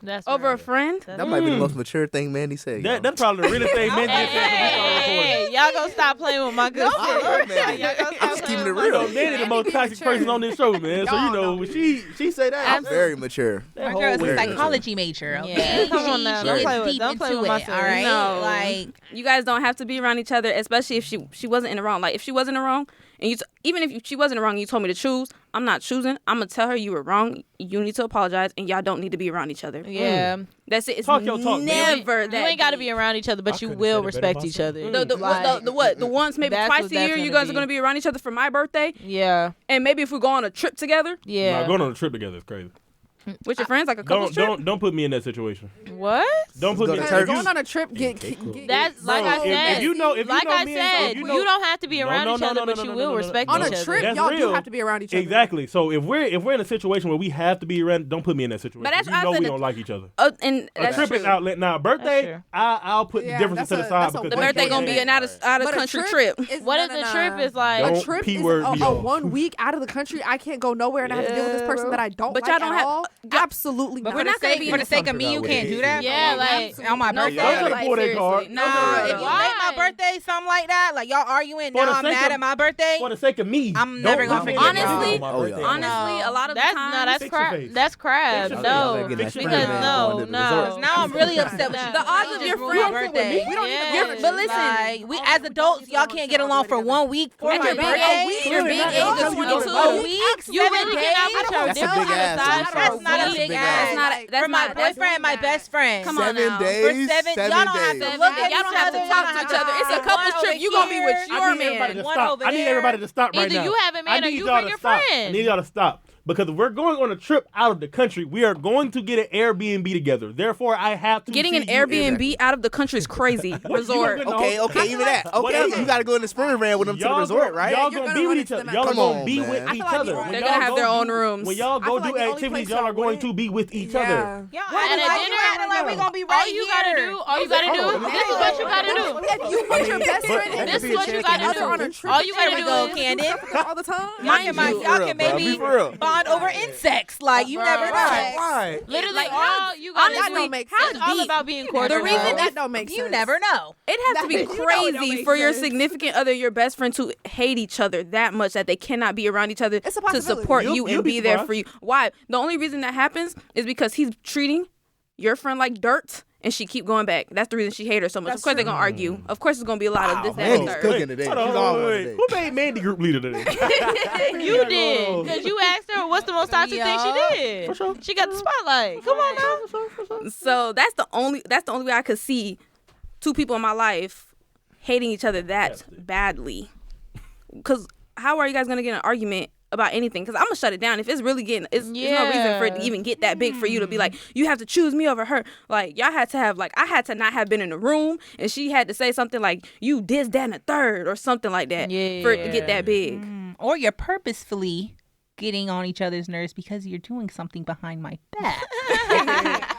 That's
Over a
right.
friend?
That might be the most mature thing Mandy said. y'all.
That's probably the realest thing men
Hey,
did since we started recording.
hey, y'all gonna stop playing with my good
I
shit.
heard Mandy.
Y'all gonna
I'm
stop
just
playing
keeping it
with
You
my
know,
real.
Manny the most toxic person on this show, man. So you know, when she say that,
I'm very mature.
that
My
whole
girl's a
weird.
psychology major. Okay,
Yeah, come on now.
She
Don't
gets
play with-
deep
don't play
into
with my
it.
feelings.
All right,
No.
like
You guys don't have to be around each other, especially if she wasn't in the wrong. Like if she wasn't in the wrong, and even if she wasn't in the wrong, and you told me to choose. I'm not choosing. I'm gonna tell her you were wrong. You need to apologize, and y'all don't need to be around each other.
Yeah.
That's it. It's
Talk your talk, man.
never that.
You ain't got to
deep.
be around each other, but you
couldn't
will
have said it better
respect each
myself.
other.
The what? The once maybe
That's
twice
what
a year
that's
you
gonna
guys are
be.
gonna be around each other for my birthday,
Yeah.
and maybe if we're going on a trip together
Yeah.
Nah, going on a trip together is crazy.
with your friends, like a couple trip.
Don't put me in that situation.
What?
Don't put
go
me
to
in
Turkey.
Going on a trip, get
That's like
Bro,
I
if
said.
you know
like
me
I
and-
said,
if
you,
you know-
don't have to be around each other, but you will respect
on
each
a
other.
trip.
That's
Y'all
real.
do have to be around each other.
Exactly. So if we're in a situation where we have to be around, don't put me in that situation.
But that's
you
why I
know
said
we
that-
don't like each other.
And
A
that's
trip
true.
is outlet. Now, a birthday,
true.
I'll put the
Yeah,
differences to the
that's
side
a
because
The
one
birthday
trip.
gonna be an out of country trip.
What if the trip is like?
Don't
A trip is
P-word me
a
off.
1 week out of the country. I can't go nowhere and I have to deal with this person that I don't
But
like
y'all don't
at
have.
all. absolutely
But
not.
for the sake of me, you can't do that.
Yeah, like
on my birthday.
Y'all gotta pull that card.
Nah, if you
Why?
make my birthday something like that, like y'all arguing,
For the
now I'm
sake
mad
of-
at my birthday.
For the sake of me,
I'm never gonna forget
Honestly,
Oh,
honestly, a lot of the
that's
time,
that's
Fix your
crap.
face.
That's crap.
Fix your
No,
face.
because
Fix your face.
no.
Now I'm really upset with you.
The odds of your
ruined my
friends-
birthday.
We don't
Yeah.
even.
but listen,
Like, we as adults, y'all can't get along for 1 week for
at
my
your big
birthday.
age, your big age
That's
is
what
22.
A week,
You
7
really
days.
cannot put your
That's a
differences
big ass.
aside for
That's
a
not a
week.
big
That's
ass.
That's not. That's
For my
not. That's,
boyfriend, my best friend.
Come on
7
now.
days.
For 7, y'all don't have to
7
look
days.
at
Y'all don't have to
each
talk
other.
to each other. It's a
One
couples
over
trip. You gonna be with
here,
your
I need everybody
man.
to
One
stop.
over
I need
there.
everybody to stop right
Either
now.
you have a man
I
or
need
you
y'all
bring
to
your
stop. I
friend.
need y'all to stop. Because if we're going on a trip out of the country, we are going to get an Airbnb together. Therefore, I have to
Getting
see
an
you
Airbnb out of the country is crazy. Resort.
You gonna-
Okay, even that. Okay,
Whatever.
you got to go in the spring van with them to the
Y'all
resort,
go-
right?
Y'all
You're
gonna
gonna
be
run
with
into
each other.
them
Y'all are
Come
gonna
on,
be
man.
with
I
feel
each
like
other.
you're
When
right.
They're
y'all
gonna have their
go
own
do-
rooms.
When y'all
I
go
feel like
do
the only
activities,
place
y'all
y'all
are going
went-
to be with each
Yeah.
other.
Y'all
At
acting
a
like
dinner,
you acting like we gonna be right
All you gotta
here.
do, all you gotta do, this is what you gotta do.
You put your best friend
but-
and
This
your
is what you gotta
other on a
do.
trip.
All you gotta
There we
do
go,
is
Candid.
all the time.
Mind you,
Y'all can make me
For real.
bond over insects. Like, you never know.
Right.
literally
Like,
all you gotta
that
do.
don't make
It's
sense.
all
deep.
about being cordial.
The reason
that don't make sense.
You never know.
It has to be
You know it don't
crazy
make
for your
sense.
significant other, your best friend, to hate each other that much that they cannot be around each other
It's a
to
possibility.
support
You'll
you and
be
be there
surprised.
for you. Why? The only reason that happens is because he's treating your friend like dirt, and she keep going back. That's the reason she hate her so much.
That's
of course they're
true.
gonna argue. Of course it's gonna be a lot of this, that, and
Mandy's
third.
cooking today. She's
Hold on,
on one
wait.
today.
Who made Mandy group leader today?
You did, because you asked her what's the most toxic thing she did.
For sure.
She got the spotlight. Come on now.
So that's the only way I could see two people in my life hating each other that badly. Because how are you guys gonna get in an argument about anything? Because I'm gonna shut it down if it's really getting. There's no reason for it to even get that big for you to be like, you have to choose me over her. Like, y'all had to have, like, I had to not have been in the room, and she had to say something like, you this, that, and a third, or something like that for it to get that big.
Or you're purposefully getting on each other's nerves because you're doing something behind my back.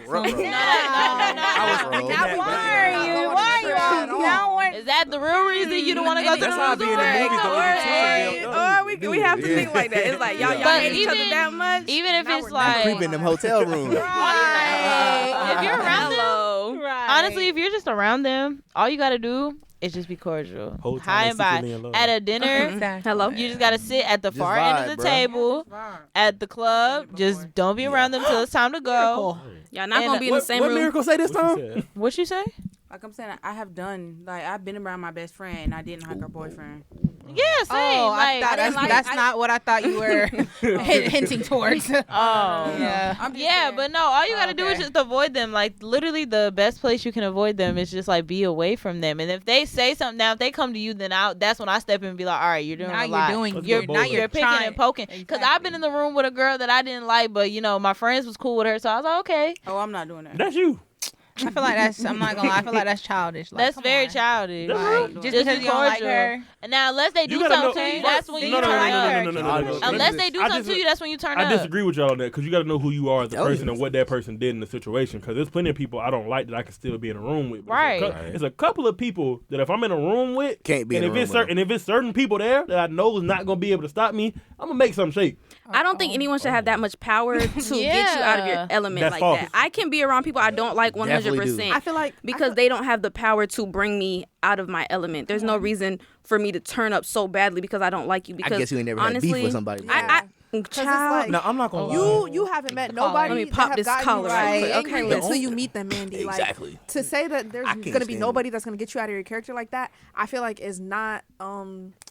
Ruh-roh.
Now why are you? Why are you? Now
Is that the real reason you don't want to go to the
That's how I be in the
resort?
movies, though.
Or we have to think like that. It's like, y'all
But
hate each other
even-
that much.
Even if it's
Creep
like,
in them hotel rooms.
if you're around them,
Hello.
honestly, if you're just around them, all you gotta do is just be cordial.
Whole time
Hi
they
and bye.
secretly in love.
At a dinner,
Hello.
you just gotta sit at the
Just
far end of
vibe,
the
bruh.
table. At the club, just don't be around them till it's time to go.
Y'all not
And
gonna be in the
What,
same
what
room.
Miracle say this
What
time?
you said?
What you say?
Like I'm saying, I have done, like, I've been around my best friend and I didn't like her boyfriend.
Yeah, same.
Oh,
like,
that's not what I thought you were hinting towards.
oh.
Yeah.
I'm just
Yeah,
saying.
but no, all you gotta do is
Okay.
just avoid them. Like, literally, the best place you can avoid them is just like be away from them. And if they say something, now if they come to you, then that's when I step in and be like, all right, you're doing
Now
a
you're
lot.
doing.
Let's
You're,
go
Now
bowling.
you're picking
trying.
and poking. Because I've been in the room with a girl that I didn't like, but you know my friends was cool with her, so I was like, okay,
Oh, I'm not doing that.
That's you.
I feel like that's. I'm not gonna lie. I feel like that's childish. Like,
that's
come
very
on.
childish.
Like, just because
be
you don't like
cordial.
her.
And now, unless they do
You gotta
something
know-
to you, that's when you
No, no,
turn
no, no,
up.
no, no, no, no, no, no.
Unless they do
I
something to
dis-
you, that's when you turn
I
up.
disagree with y'all on that because you got to know who you are as a
Oh,
person
yeah.
and what that person did in the situation. Because there's plenty of people I don't like that I can still be in a room with. But
Right.
It's a couple of people that if I'm in a room with,
Can't be
and
in a
if
room
it's
with them.
and if it's certain people there that I know is not gonna be able to stop me, I'm gonna make something shake.
I don't think anyone should have that much power to get you out of your
Yeah.
element
That's
like
false.
that. I can be around people I don't like 100%
I feel like
because they don't have the power to bring me out of my element. There's no reason for me to turn up so badly because I don't like you. Because
I guess you ain't never
honestly,
had beef with somebody.
child,
No, I'm not gonna lie.
you haven't met nobody.
Let me
that
pop
have
this
gotten
collar
you
right quick.
angry
Okay,
until
listen.
you meet them, Mandy.
Exactly.
Like, to say that there's
I can't
gonna be
stand
nobody that's gonna get you out of your character like that, I feel like is not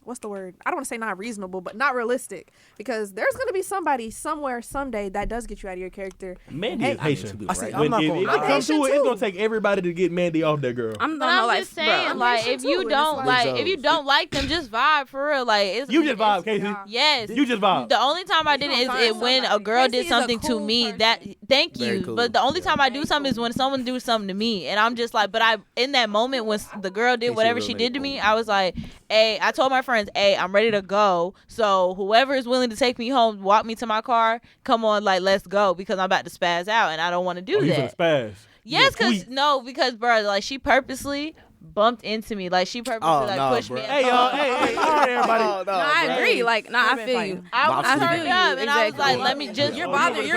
what's the word? I don't want to say not reasonable, but not realistic. Because there's gonna be somebody somewhere someday that does get you out of your character.
Mandy
Hey,
is patient.
I see,
When
I'm not
if
gonna
it
lie.
comes to it,
I'm
it's
patient
gonna take everybody to get Mandy off that girl.
I'm
But
not
I'm
like,
just saying,
bro.
like,
patient
if
too,
you
and
don't
it's
like,
like-
if you don't like them, just vibe for real. Like, it's,
You just
it's-
vibe, Casey.
Yes.
You just vibe.
The only time I did it is when a girl
Casey
did
is a
something to
cool
me.
person.
That thank
Very
you.
cool.
But the only time I do something is when someone do something to me, and I'm just like, but I in that moment when the girl did
Casey
whatever
real
she
nigga
did to me,
cool.
I was like, hey, I told my friends, hey, I'm ready to go. So whoever is willing to take me home, walk me to my car, come on, like let's go because I'm about to spaz out and I don't want to do
Oh, you
that.
finna spaz.
Yes,
You gonna
because
tweet.
no, because bro, like she purposely bumped into me. Like she purposely pushed me.
Hey y'all, hey, all right, everybody.
No, I agree. Like, I feel you.
I was
feel
turned
you.
up, and I was
Exactly.
like, let me just.
You're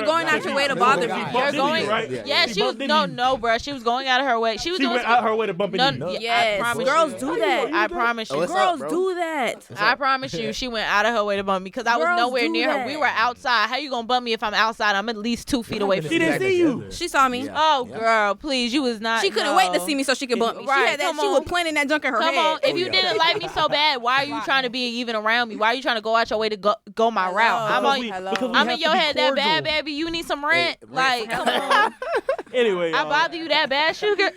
going out your way to bother people.
You're going.
right?
Yeah, she was no, bro. She was going out of her way. She was doing.
Went out her way to bump into you.
No,
Yes,
I promise
girls
you.
do that.
I promise you.
Girls do that.
I promise you, she went out of her way to bump me because I was
Girls
nowhere
do
near her.
that.
We were outside. How you gonna bump me if I'm outside? I'm at least 2 feet away from
She
you.
didn't see you.
She saw me.
Oh, girl, please, you was not.
She couldn't wait to see me so she could bump me.
Right,
She had that.
come
She
on.
was planning that junk in her
Come
head.
on, if you didn't like me so bad, why are you trying to be even around me? Why are you trying to go out your way to go my route? I'm
Because
on.
we
I'm
have
in your
to be
head that bad,
cordial.
baby. You need some rent.
Hey,
Like, come on.
Anyway,
I
y'all.
bother you that bad, sugar?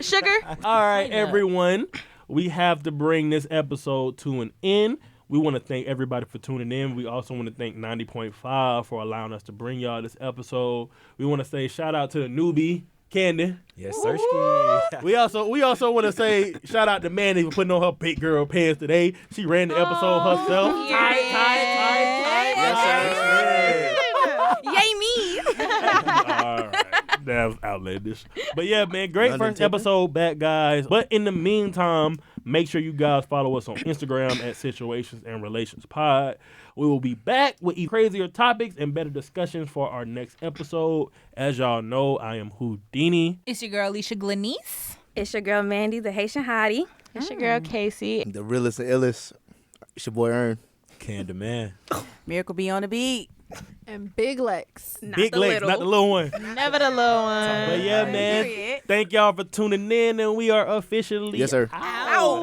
All right, everyone. We have to bring this episode to an end. We want to thank everybody for tuning in. We also want to thank 90.5 for allowing us to bring y'all this episode. We want to say shout out to the newbie, Candy.
Yes, Sirski.
We also want to say shout out to Mandy for putting on her big girl pants today. She ran the episode herself.
Yay me.
All right. That was outlandish. But yeah, man, great first episode back, guys. But in the meantime, make sure you guys follow us on Instagram at Situations and Relations Pod. We will be back with even crazier topics and better discussions for our next episode. As y'all know, I am Houdini.
It's your girl, Alicia Glenice.
It's your girl Mandy, the Haitian hottie.
It's your girl, Casey.
The realest and illest. It's your boy Ern.
Candy man.
Miracle be on the beat.
And Big Legs.
Big legs, not the little one.
Never the little one.
But yeah, man, thank y'all for tuning in, and we are officially
Yes, sir.
out.